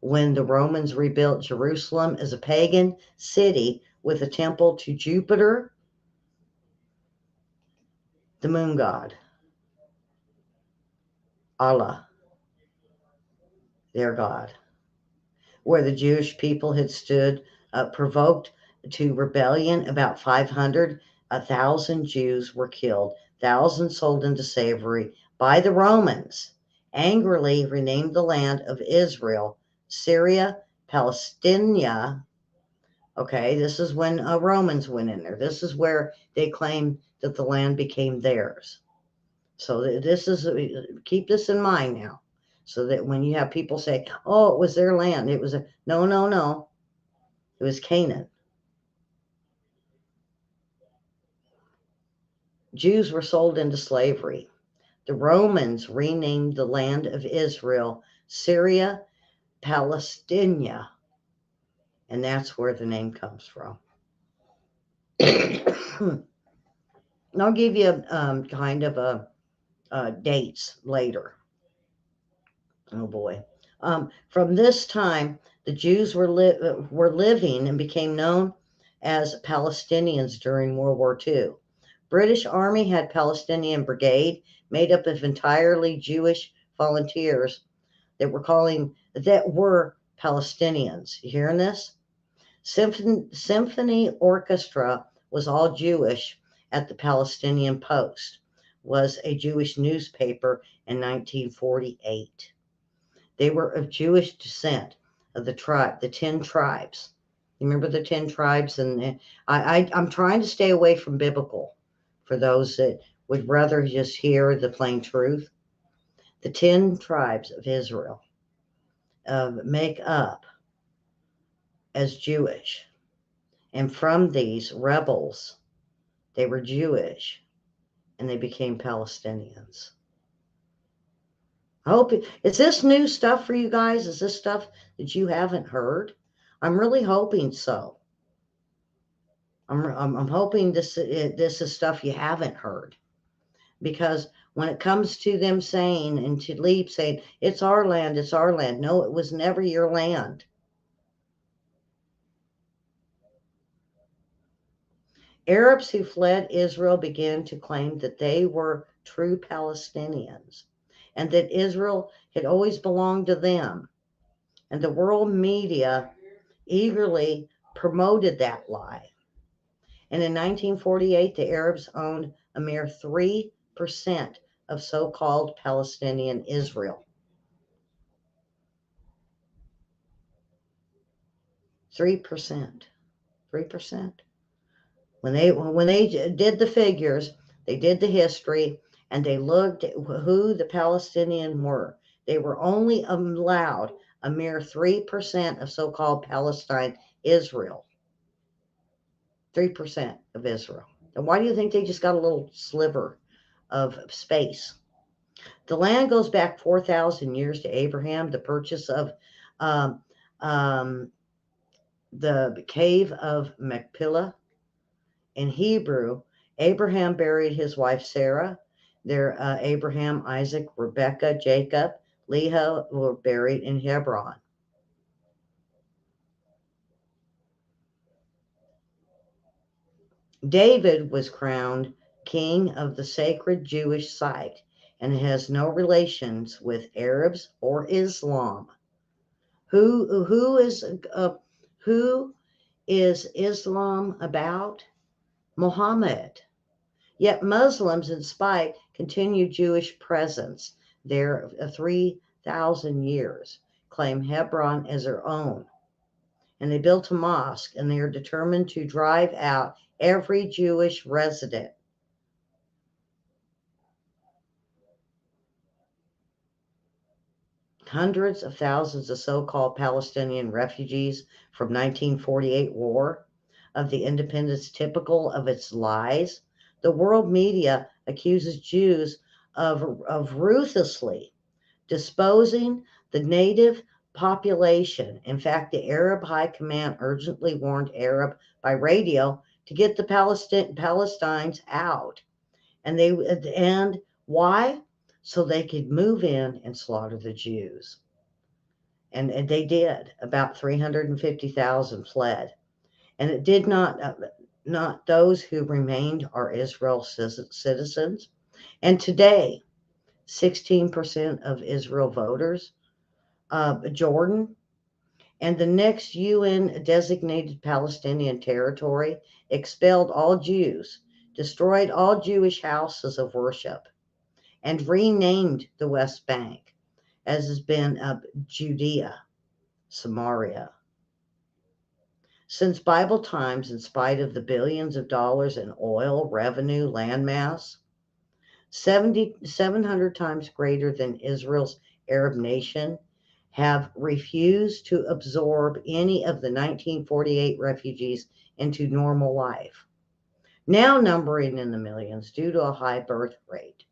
when the Romans rebuilt Jerusalem as a pagan city with a temple to Jupiter, the moon god, Allah, their god, where the Jewish people had stood provoked to rebellion. About 500, 1,000 Jews were killed, thousands sold into slavery by the Romans, angrily renamed the land of Israel, Syria, Palestina. Okay, this is when Romans went in there. This is where they claimed that the land became theirs. So this is, keep this in mind now. So that when you have people say, oh, it was their land, it was a, no, no, no, it was Canaan. Jews were sold into slavery. The Romans renamed the land of Israel Syria, Palestina, and that's where the name comes from. And I'll give you kind of dates later. Oh boy. From this time, the Jews were living and became known as Palestinians during World War II. British Army had Palestinian Brigade made up of entirely Jewish volunteers that were Palestinians. You hearing this? Symphony Orchestra was all Jewish at the Palestinian Post, was a Jewish newspaper in 1948. They were of Jewish descent of the 10 tribes. You remember the 10 tribes? And I'm trying to stay away from biblical for those that would rather just hear the plain truth. The 10 tribes of Israel make up as Jewish. And from these rebels, they were Jewish and they became Palestinians. I hope is this new stuff for you guys? Is this stuff that you haven't heard? I'm really hoping so. I'm hoping this is stuff you haven't heard, because when it comes to them saying, and to leave saying, it's our land, it's our land. No, it was never your land. Arabs who fled Israel began to claim that they were true Palestinians and that Israel had always belonged to them. And the world media eagerly promoted that lie. And in 1948, the Arabs owned a mere 3% of so called Palestinian Israel. 3%. 3%. When they did the figures, they did the history, and they looked at who the Palestinians were. They were only allowed a mere 3% of so-called Palestine Israel. 3% of Israel. And why do you think they just got a little sliver of space? The land goes back 4,000 years to Abraham, the purchase of um, um, the cave of Machpelah. In Hebrew, Abraham buried his wife Sarah. There, Abraham, Isaac, Rebekah, Jacob, Leah were buried in Hebron. David was crowned king of the sacred Jewish site and has no relations with Arabs or Islam. Who is who is Islam about? Muhammad. Yet Muslims, in spite, continue Jewish presence there 3,000 years, claim Hebron as their own. And they built a mosque, and they are determined to drive out every Jewish resident. Hundreds of thousands of so-called Palestinian refugees from 1948 war of the independence typical of its lies. The world media accuses Jews of ruthlessly disposing the native population. In fact, the Arab High Command urgently warned Arab by radio to get the Palestinians out. And why? So they could move in and slaughter the Jews. And they did. About 350,000 fled. And it did not those who remained are Israel citizens. And today, 16% of Israel voters, Jordan, and the next UN designated Palestinian territory expelled all Jews, destroyed all Jewish houses of worship, and renamed the West Bank, as has been Judea, Samaria. Since Bible times, in spite of the billions of dollars in oil, revenue, landmass, 700 times greater than Israel's Arab nation, have refused to absorb any of the 1948 refugees into normal life, now numbering in the millions due to a high birth rate,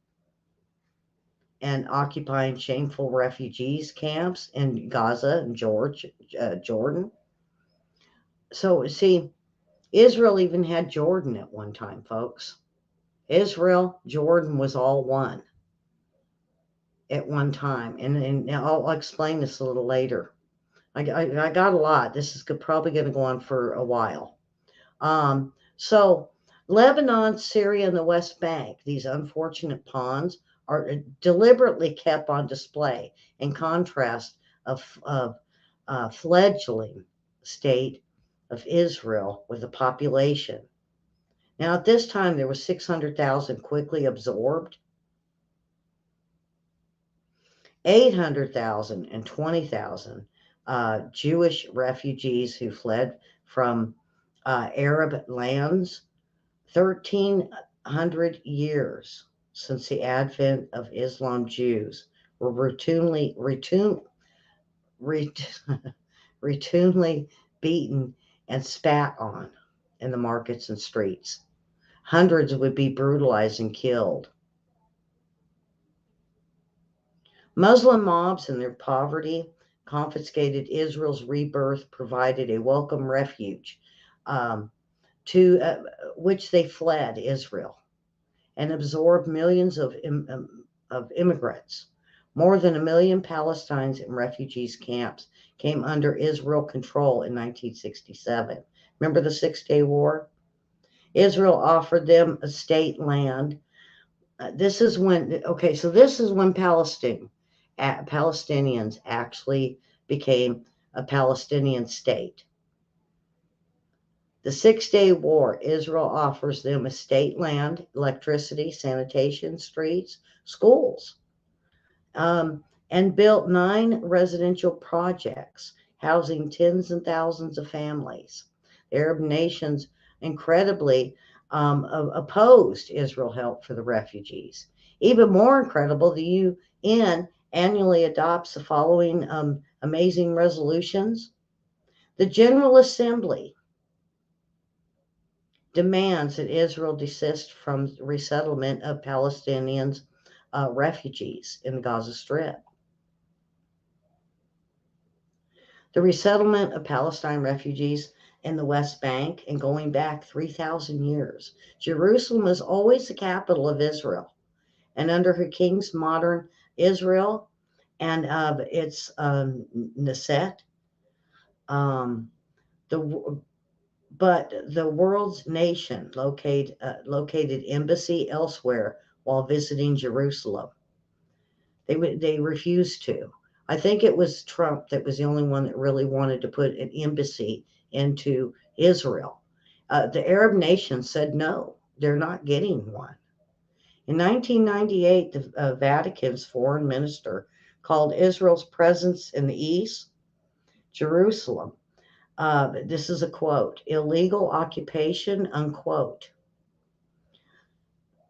and occupying shameful refugees camps in Gaza and Jordan. So, see, Israel even had Jordan at one time, folks. Israel, Jordan was all one at one time. And I'll explain this a little later. I got a lot. This is probably going to go on for a while. So Lebanon, Syria, and the West Bank, these unfortunate pawns, are deliberately kept on display in contrast of fledgling state of Israel with a population. Now, at this time, there were 600,000 quickly absorbed, 800,000 and 20,000 Jewish refugees who fled from Arab lands, 1,300 years since the advent of Islam. Jews were routinely beaten and spat on in the markets and streets. Hundreds would be brutalized and killed. Muslim mobs in their poverty confiscated Israel's rebirth, provided a welcome refuge to which they fled Israel. and absorbed millions of immigrants. More than 1 million Palestinians in refugees camps came under Israel control in 1967. Remember the Six-Day War? Israel offered them a state land. This is when, okay, so this is when Palestinians actually became a Palestinian state. The Six-Day War, Israel offers them a state land, electricity, sanitation, streets, schools, and built 9 residential projects housing tens and thousands of families. The Arab nations incredibly opposed Israel help for the refugees. Even more incredible, the UN annually adopts the following amazing resolutions. The General Assembly demands that Israel desist from resettlement of Palestinians refugees in the Gaza Strip. The resettlement of Palestine refugees in the West Bank and going back 3,000 years. Jerusalem was always the capital of Israel, and under her king's modern Israel and of its Neset, um, the but the world's nation located embassy elsewhere while visiting Jerusalem. They refused to. I think it was Trump that was the only one that really wanted to put an embassy into Israel. The Arab nations said no, they're not getting one. In 1998, the Vatican's foreign minister called Israel's presence in the East, Jerusalem, this is a quote, illegal occupation, unquote.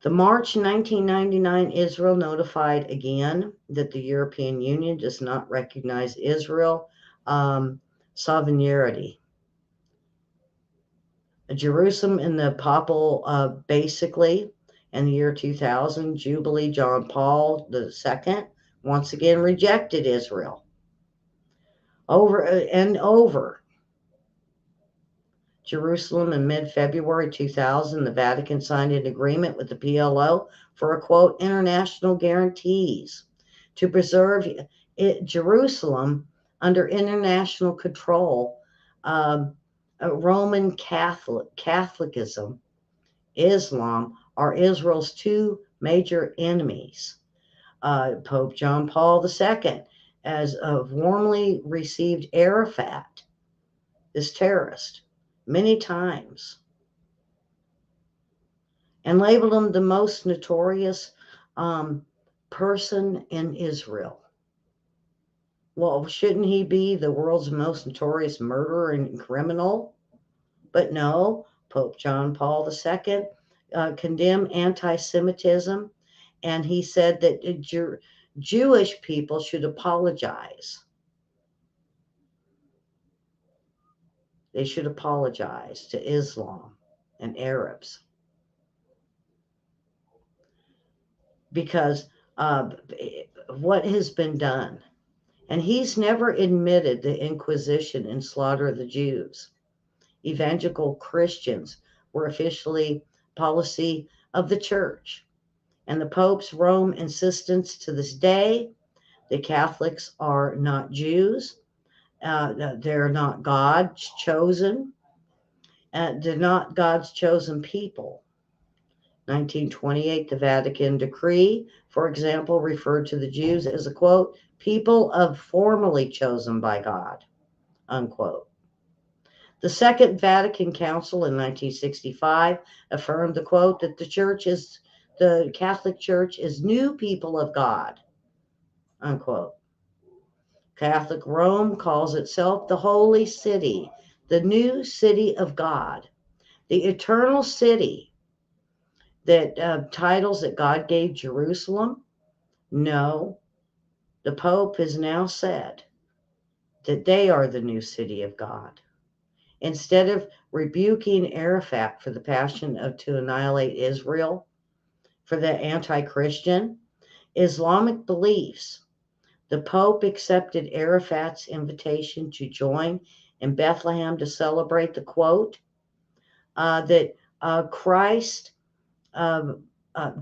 The March 1999 Israel notified again that the European Union does not recognize Israel sovereignty. Jerusalem in the papal, basically, in the year 2000, Jubilee John Paul II once again rejected Israel over and over. Jerusalem in mid-February 2000, the Vatican signed an agreement with the PLO for a quote, international guarantees to preserve Jerusalem under international control. Roman Catholicism, Islam are Israel's two major enemies. Pope John Paul II has warmly received Arafat, this terrorist, many times and labeled him the most notorious person in Israel. Well, shouldn't he be the world's most notorious murderer and criminal? But no, Pope John Paul II condemned anti-Semitism, and he said that Jewish people should apologize. They should apologize to Islam and Arabs. Because what has been done. And he's never admitted the Inquisition and slaughter of the Jews. Evangelical Christians were officially policy of the church. And the Pope's Rome insistence to this day, the Catholics are not Jews. They're not God's chosen. They're not God's chosen people. 1928, the Vatican decree, for example, referred to the Jews as a, quote, people of formerly chosen by God, unquote. The Second Vatican Council in 1965 affirmed the quote that the Catholic Church is new people of God, unquote. Catholic Rome calls itself the Holy City, the new city of God, the eternal city. That titles that God gave Jerusalem? No. The Pope has now said that they are the new city of God. Instead of rebuking Arafat for the passion to annihilate Israel, for the anti-Christian Islamic beliefs, the Pope accepted Arafat's invitation to join in Bethlehem to celebrate the quote that Christ uh,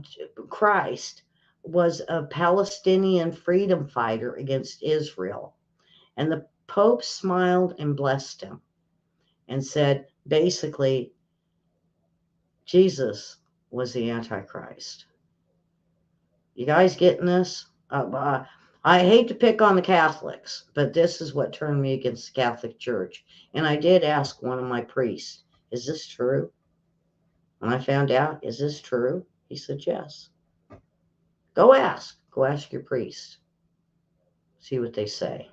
Christ was a Palestinian freedom fighter against Israel. And the Pope smiled and blessed him and said, basically, Jesus was the Antichrist. You guys getting this? I hate to pick on the Catholics, but this is what turned me against the Catholic Church. And I did ask one of my priests, is this true? When I found out, is this true? He said, yes. Go ask. Go ask your priest. See what they say.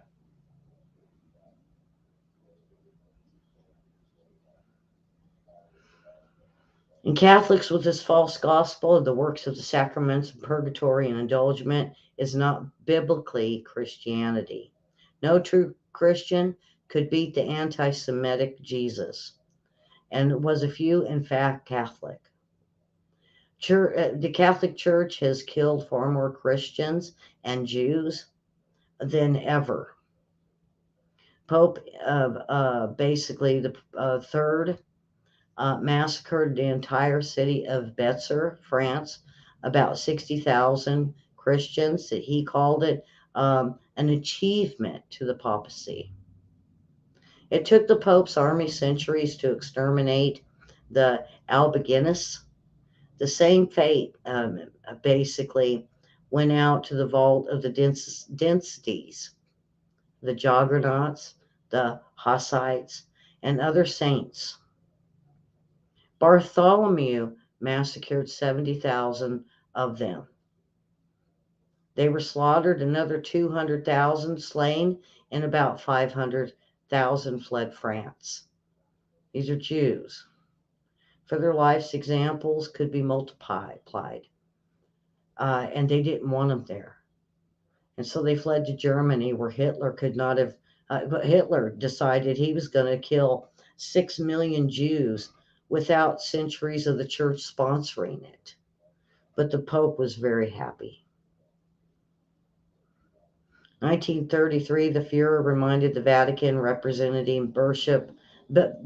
And Catholics with this false gospel of the works of the sacraments and purgatory and indulgence is not biblically Christianity. No true Christian could beat the anti Semitic Jesus, and was a few, in fact, Catholic. The Catholic Church has killed far more Christians and Jews than ever. Pope, basically, the third massacred the entire city of Betzer, France, about 60,000 Christians. That he called it an achievement to the papacy. It took the Pope's army centuries to exterminate the Albigenses. The same fate basically went out to the vault of the densities, the Juggernauts, the Hussites, and other saints. Bartholomew massacred 70,000 of them. They were slaughtered, another 200,000 slain, and about 500,000 fled France. These are Jews. Further life's examples could be multiplied, and they didn't want them there. And so they fled to Germany, where Hitler could not have. But Hitler decided he was going to kill 6 million Jews without centuries of the church sponsoring it. But the Pope was very happy. 1933, the Fuhrer reminded the Vatican representing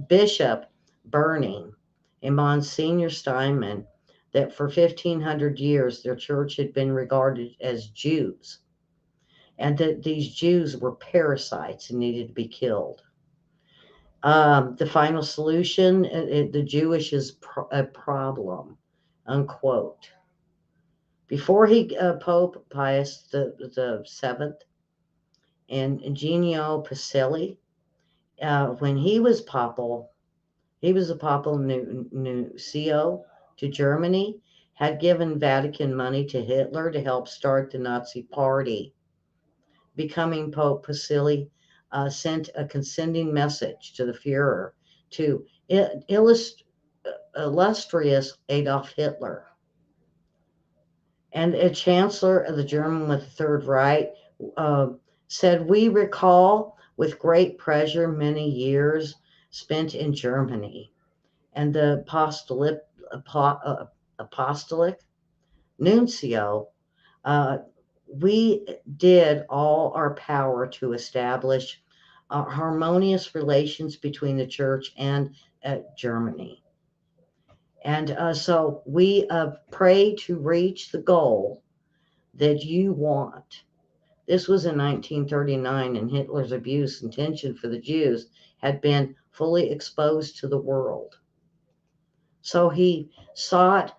Bishop Burning and Monsignor Steinman that for 1,500 years their church had been regarded as Jews, and that these Jews were parasites and needed to be killed. The final solution, the Jewish is a problem, unquote. Before Pope Pius the Seventh and Genio Pacelli, when he was a papal nuncio to Germany, had given Vatican money to Hitler to help start the Nazi Party. Becoming Pope Pacelli sent a consenting message to the Fuhrer to illustrious Adolf Hitler. And a chancellor of the German with the Third Reich said, we recall with great pleasure many years spent in Germany. And the apostolic nuncio, we did all our power to establish harmonious relations between the church and Germany. And so we pray to reach the goal that you want. This was in 1939, and Hitler's abuse and tension for the Jews had been fully exposed to the world. So he sought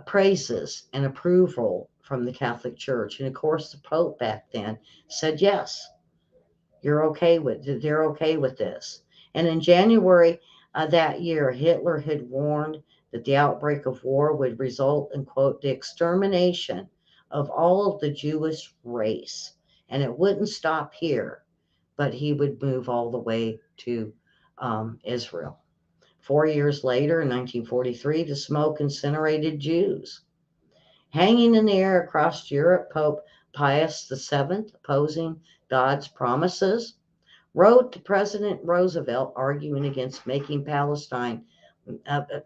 praises and approval from the Catholic Church. And of course, the Pope back then said, yes, they're okay with this. And in January that year, Hitler had warned that the outbreak of war would result in, quote, the extermination of all of the Jewish race. And it wouldn't stop here, but he would move all the way to Israel. 4 years later, in 1943, the smoke incinerated Jews. Hanging in the air across Europe, Pope Pius VII, opposing God's promises, wrote to President Roosevelt arguing against making Palestine a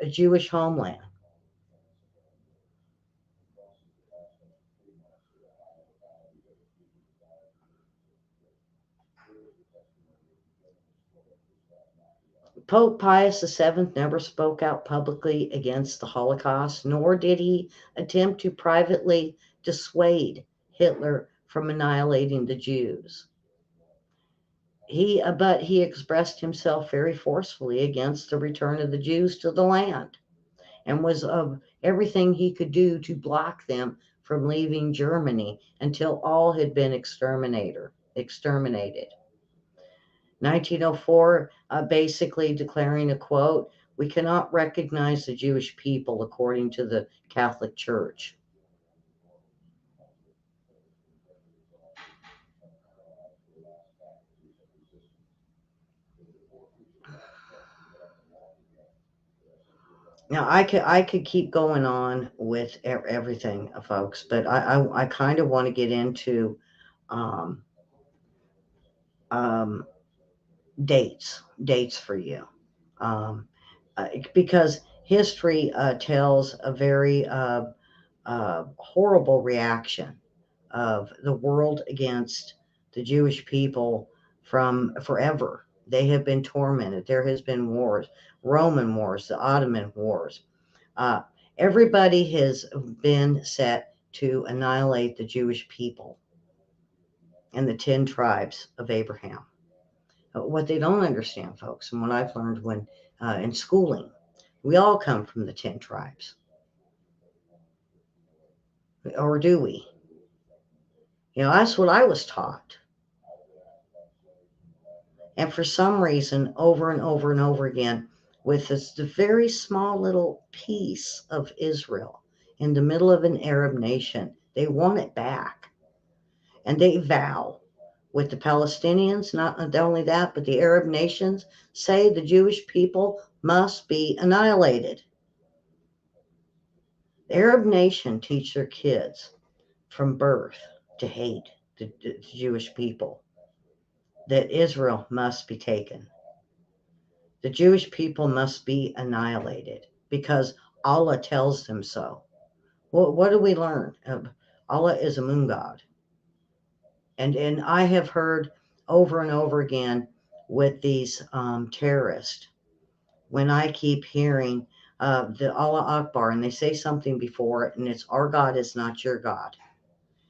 Jewish homeland. Pope Pius VII never spoke out publicly against the Holocaust, nor did he attempt to privately dissuade Hitler from annihilating the Jews. But he expressed himself very forcefully against the return of the Jews to the land, and was of everything he could do to block them from leaving Germany until all had been exterminated. 1904, basically declaring a quote, "We cannot recognize the Jewish people according to the Catholic Church." Now, I could keep going on with everything, folks, but I kind of want to get into um, um, dates for you, um, because history tells a very horrible reaction of the world against the Jewish people from forever. They have been tormented. There has been wars, Roman wars, the Ottoman wars. Uh, Everybody has been set to annihilate the Jewish people and the 10 tribes of Abraham. What they don't understand, folks, and what I've learned when in schooling, we all come from the 10 tribes. Or do we? That's what I was taught. And for some reason, over and over and over again, with this the very small little piece of Israel in the middle of an Arab nation, they want it back. And they vow with the Palestinians, not only that, but the Arab nations say the Jewish people must be annihilated. The Arab nation teach their kids from birth to hate the Jewish people, that Israel must be taken. The Jewish people must be annihilated because Allah tells them so. What do we learn? Allah is a moon god. And I have heard over and over again with these terrorists, when I keep hearing the Allah Akbar, and they say something before it, and it's our God is not your God.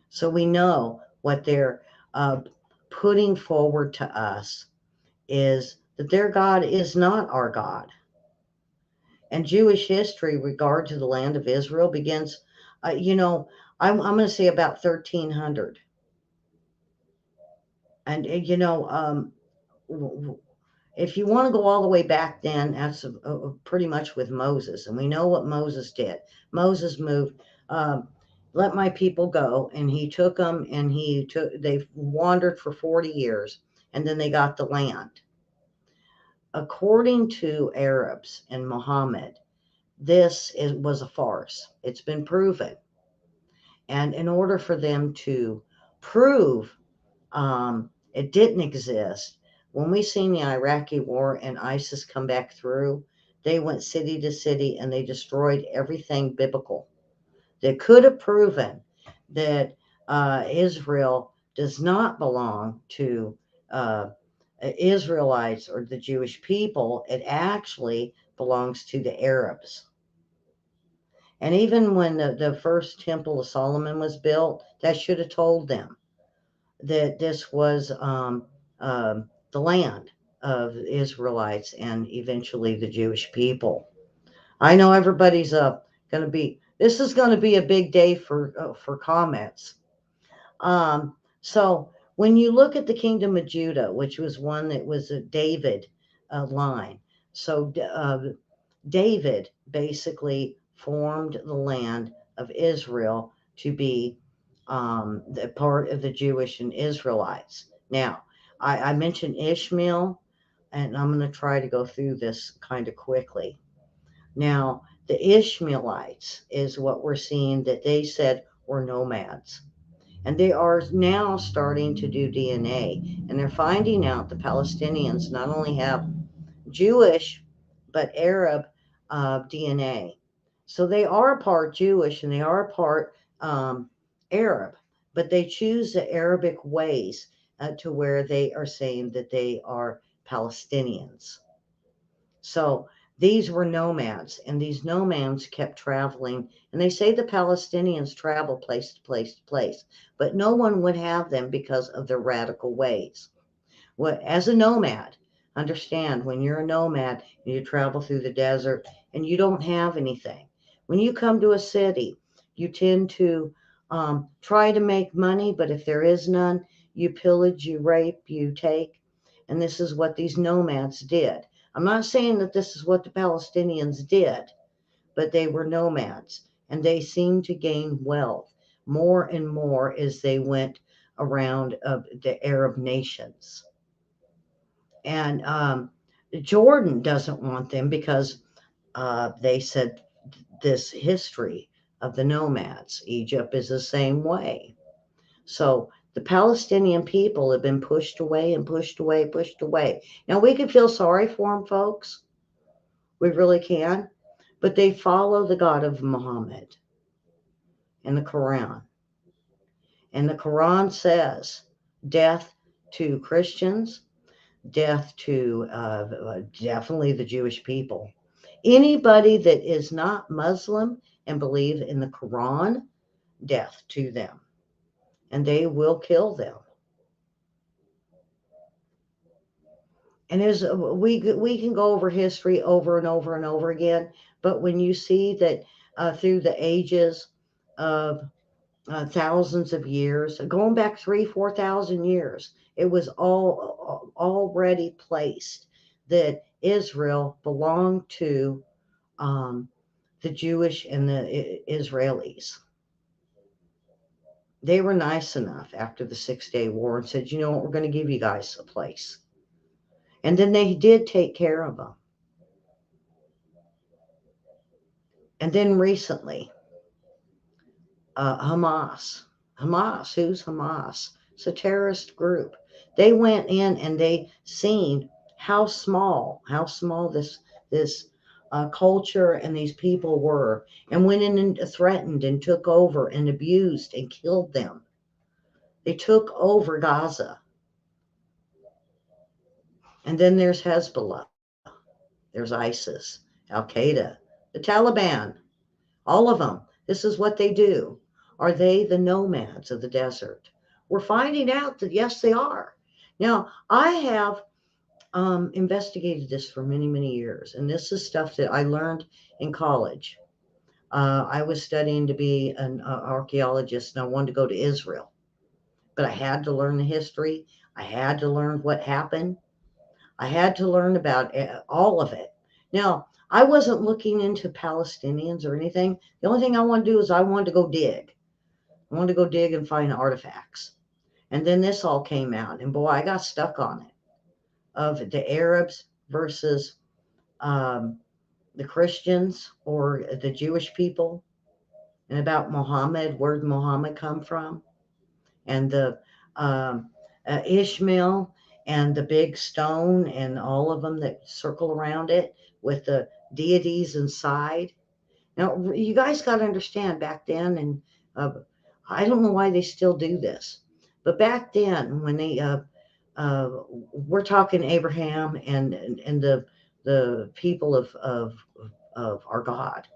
So we know what they're uh, putting forward to us is that their God is not our God. And Jewish history, regard to the land of Israel, begins, uh, you know, I'm going to say about 1300. And, if you want to go all the way back then, that's pretty much with Moses. And we know what Moses did. Moses moved, um, let my people go. And he took them and they wandered for 40 years and then they got the land. According to Arabs and Muhammad, was a farce. It's been proven. And in order for them to prove it didn't exist, when we seen the Iraqi war and ISIS come back through, they went city to city and they destroyed everything biblical that could have proven that Israel does not belong to uh, Israelites or the Jewish people. It actually belongs to the Arabs. And even when the first Temple of Solomon was built, that should have told them that this was the land of the Israelites and eventually the Jewish people. I know everybody's going to be. This is going to be a big day for comments. So when you look at the kingdom of Judah, which was one that was a David line, so David basically formed the land of Israel to be the part of the Jewish and Israelites. Now, I mentioned Ishmael, and I'm going to try to go through this kind of quickly. Now, the Ishmaelites is what we're seeing that they said were nomads. And they are now starting to do DNA, and they're finding out the Palestinians not only have Jewish, but Arab DNA. So they are part Jewish and they are part Arab, but they choose the Arabic ways to where they are saying that they are Palestinians. So these were nomads, and these nomads kept traveling. And they say the Palestinians travel place to place to place, but no one would have them because of their radical ways. What, as a nomad, understand when you're a nomad and you travel through the desert and you don't have anything. When you come to a city, you tend to try to make money, but if there is none, you pillage, you rape, you take. And this is what these nomads did. I'm not saying that this is what the Palestinians did, but they were nomads and they seemed to gain wealth more and more as they went around the Arab nations. And Jordan doesn't want them because they said this history of the nomads. Egypt is the same way. So the Palestinian people have been pushed away and pushed away, pushed away. Now we can feel sorry for them, folks. We really can. But they follow the God of Muhammad in the Quran. And the Quran says death to Christians, death to definitely the Jewish people. Anybody that is not Muslim and believe in the Quran, death to them, and they will kill them. And as we can go over history over and over and over again, but when you see that through the ages of thousands of years, going back 3, 4 thousand years, it was all already placed that Israel belonged to um, the Jewish and the Israelis. They were nice enough after the 6 Day War and said, you know what, we're going to give you guys a place. And then they did take care of them. And then recently, Hamas. Hamas, who's Hamas? It's a terrorist group. They went in and they seen how small this culture and these people were, and went in and threatened and took over and abused and killed them. They took over Gaza. And then there's Hezbollah, there's ISIS, Al Qaeda, the Taliban, all of them. This is what they do. Are they the nomads of the desert? We're finding out that yes, they are. Now, I have investigated this for many, many years, and this is stuff that I learned in college. I was studying to be an archaeologist, and I wanted to go to Israel, but I had to learn the history. I had to learn what happened. I had to learn about all of it. Now, I wasn't looking into Palestinians or anything. The only thing I wanted to do is I wanted to go dig. I wanted to go dig and find artifacts. And then this all came out, and boy, I got stuck on it of the Arabs versus um, the Christians or the Jewish people, and about Muhammad, where did Muhammad come from, and the um, Ishmael and the big stone and all of them that circle around it with the deities inside. Now, you guys got to understand back then, and I don't know why they still do this, but back then, when they uh, we're talking Abraham and the people of our God,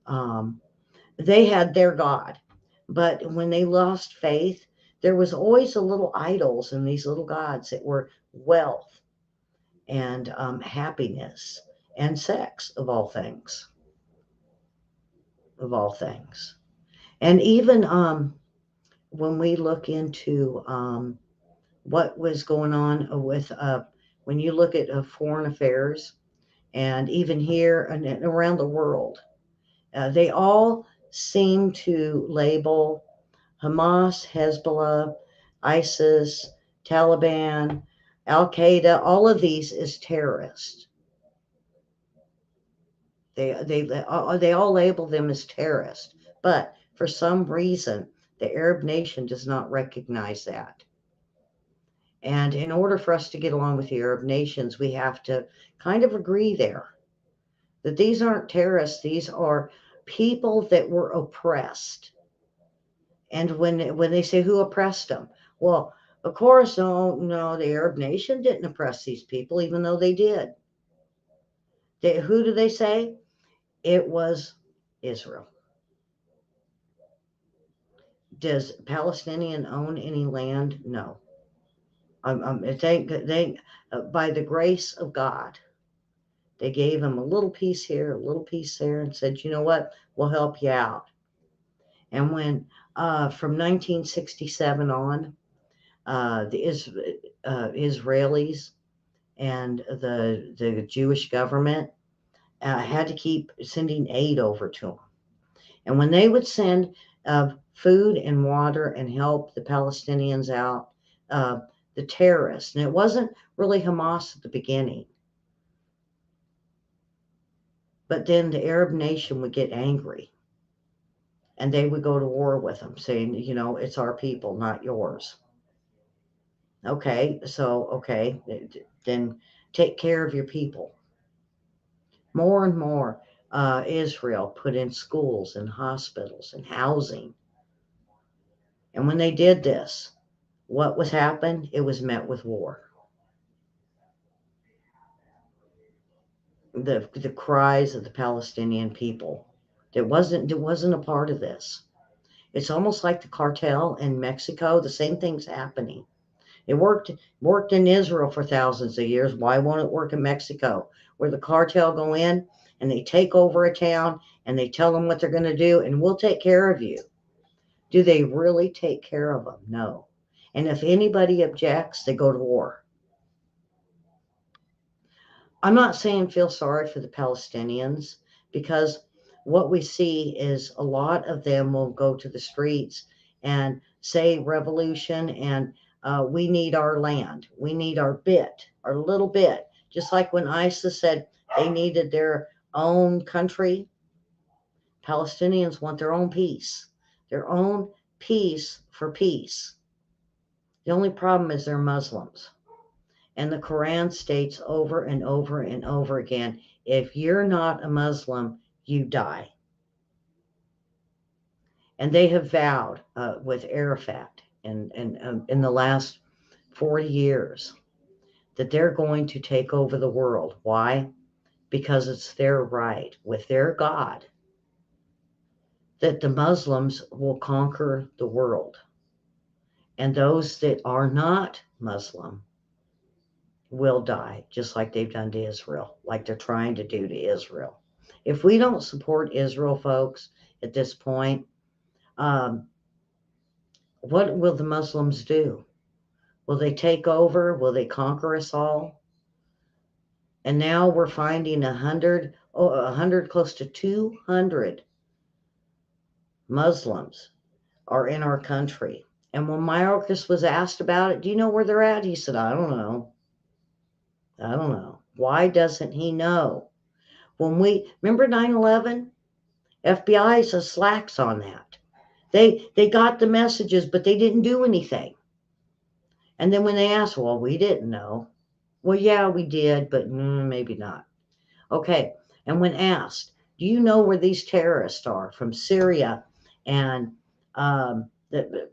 um, they had their God, but when they lost faith, there was always a little idols and these little gods that were wealth and happiness and sex of all things. And even when we look into what was going on with when you look at foreign affairs and even here and around the world, they all seem to label Hamas, Hezbollah, ISIS, Taliban, Al Qaeda, all of these as terrorists. They all label them as terrorists, but for some reason, the Arab nation does not recognize that. And in order for us to get along with the Arab nations, we have to kind of agree there that these aren't terrorists, these are people that were oppressed. And when they say who oppressed them, well, of course, no, no, the Arab nation didn't oppress these people, even though they did. Who do they say? It was Israel. Does Palestinian own any land? No. By the grace of God, they gave them a little piece here, a little piece there, and said, you know what? We'll help you out. And when from 1967 on, the Israelis and the Jewish government had to keep sending aid over to them. And when they would send food and water and help the Palestinians out, uh, the terrorists, and it wasn't really Hamas at the beginning, but then the Arab nation would get angry and they would go to war with them, saying, it's our people, not yours. Okay, then take care of your people. More and more, Israel put in schools and hospitals and housing. And when they did this, what was happened? It was met with war. The cries of the Palestinian people. It wasn't a part of this. It's almost like the cartel in Mexico. The same thing's happening. It worked in Israel for thousands of years. Why won't it work in Mexico? Where the cartel go in and they take over a town and they tell them what they're going to do and we'll take care of you. Do they really take care of them? No. And if anybody objects, they go to war. I'm not saying feel sorry for the Palestinians because what we see is a lot of them will go to the streets and say revolution and we need our land. We need our bit, our little bit. Just like when ISIS said they needed their own country, Palestinians want their own peace for peace. The only problem is they're Muslims. And the Quran states over and over and over again, if you're not a Muslim, you die. And they have vowed with Arafat in the last 40 years that they're going to take over the world. Why? Because it's their right with their God that the Muslims will conquer the world. And those that are not Muslim will die, just like they've done to Israel, like they're trying to do to Israel. If we don't support Israel, folks, at this point, um, what will the Muslims do? Will they take over? Will they conquer us all? And now we're finding 100, close to 200 Muslims are in our country. And when Mayorkas was asked about it, do you know where they're at? He said, I don't know. I don't know. Why doesn't he know? When we remember 9/11, FBI says slacks on that. They got the messages, but they didn't do anything. And then when they asked, well, we didn't know. Well, yeah, we did, but maybe not. Okay. And when asked, do you know where these terrorists are from Syria and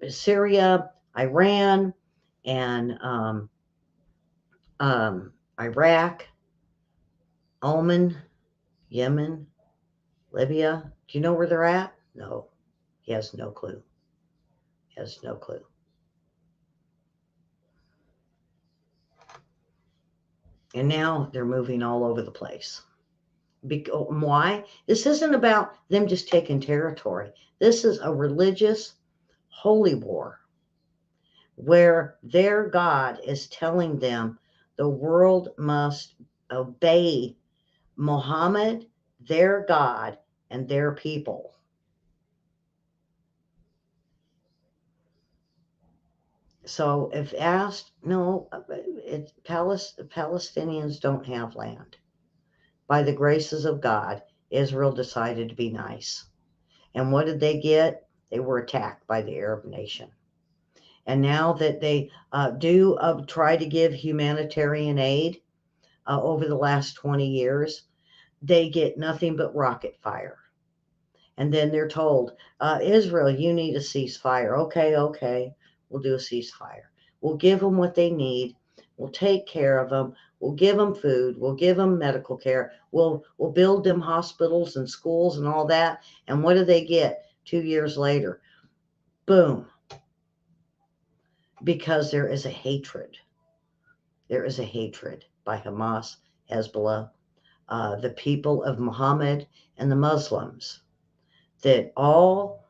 Syria, Iran, and Iraq, Oman, Yemen, Libya? Do you know where they're at? No. He has no clue. He has no clue. And now they're moving all over the place. Why? This isn't about them just taking territory. This is a religious holy war where their God is telling them the world must obey Muhammad, their God, and their people. So if asked, no, Palestinians don't have land. By the graces of God, Israel decided to be nice. And what did they get? They were attacked by the Arab nation. And now that they do try to give humanitarian aid over the last 20 years, they get nothing but rocket fire. And then they're told, Israel, you need a ceasefire. Okay, we'll do a ceasefire. We'll give them what they need. We'll take care of them. We'll give them food. We'll give them medical care. We'll build them hospitals and schools and all that. And what do they get 2 years later? Boom. Because there is a hatred. There is a hatred by Hamas, Hezbollah, the people of Muhammad, and the Muslims. That all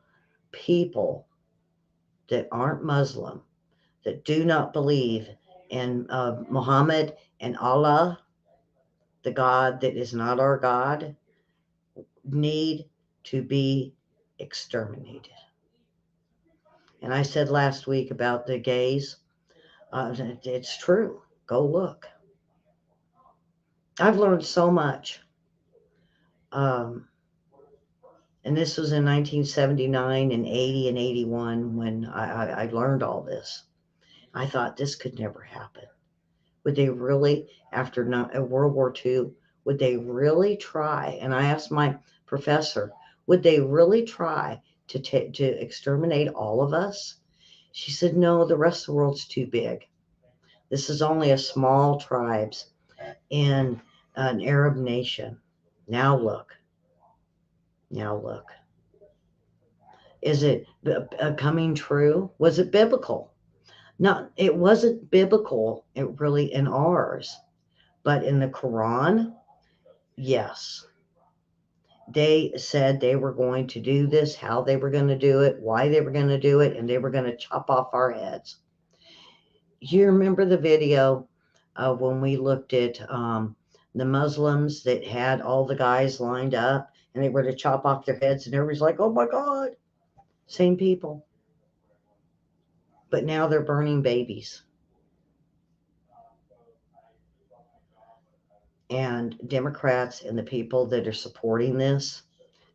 people that aren't Muslim, that do not believe in Muhammad and Allah, the God that is not our God, need to be exterminated. And I said last week about the gays, it's true. Go look. I've learned so much. Um, and this was in 1979 and 80 and 81 when I learned all this. I thought this could never happen. Would they really, after World War II, would they really try? And I asked my professor, would they really try to exterminate all of us? She said, no, the rest of the world's too big. This is only a small tribes in an Arab nation. Now look. Now look. Is it coming true? Was it biblical? No, it wasn't biblical, it really in ours. But in the Quran, yes. They said they were going to do this, how they were going to do it, why they were going to do it, and they were going to chop off our heads. You remember the video when we looked at the Muslims that had all the guys lined up and they were to chop off their heads, and everybody's like, oh my God, same people. But now they're burning babies. And Democrats and the people that are supporting this,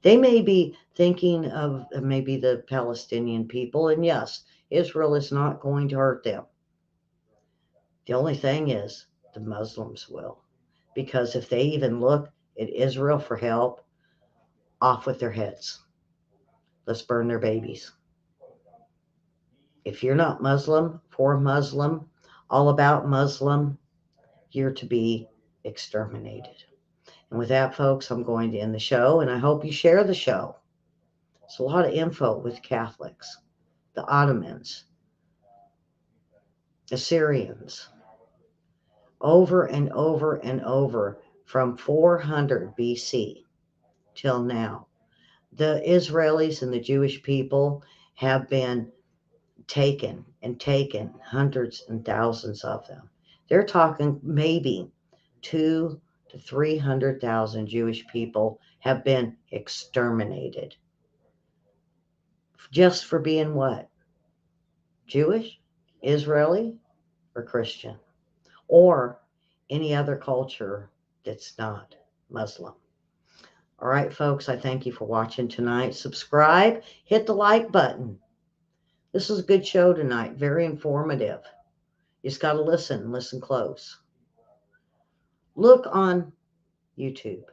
they may be thinking of maybe the Palestinian people. And yes, Israel is not going to hurt them. The only thing is the Muslims will. Because if they even look at Israel for help, off with their heads. Let's burn their babies. If you're not Muslim, for Muslim, all about Muslim, you're to be exterminated. And with that, folks, I'm going to end the show, and I hope you share the show. It's a lot of info with Catholics, the Ottomans, Assyrians, over and over and over from 400 BC till now. The Israelis and the Jewish people have been taken and taken, hundreds and thousands of them. They're talking maybe 2 to 300,000 Jewish people have been exterminated. Just for being what? Jewish, Israeli, or Christian, or any other culture that's not Muslim. All right, folks, I thank you for watching tonight. Subscribe, hit the like button. This is a good show tonight, very informative. You just got to listen close. Look on YouTube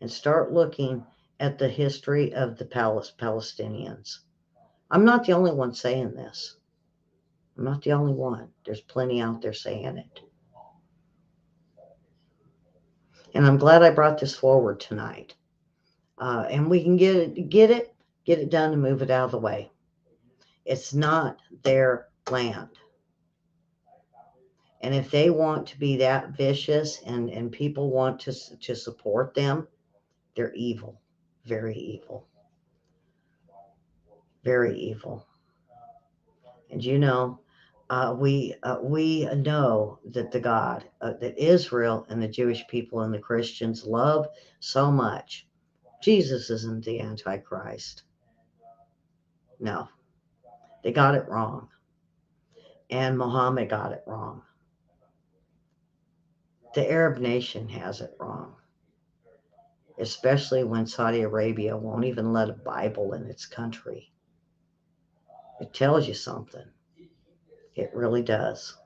and start looking at the history of the Palestinians. I'm not the only one saying this. I'm not the only one. There's plenty out there saying it. And I'm glad I brought this forward tonight. And we can get it done and move it out of the way. It's not their land. And if they want to be that vicious and people want to support them, they're evil. Very evil. Very evil. And you know, we know that the God that Israel and the Jewish people and the Christians love so much. Jesus isn't the Antichrist. No, they got it wrong. And Muhammad got it wrong. The Arab nation has it wrong. Especially when Saudi Arabia won't even let a Bible in its country. It tells you something. It really does.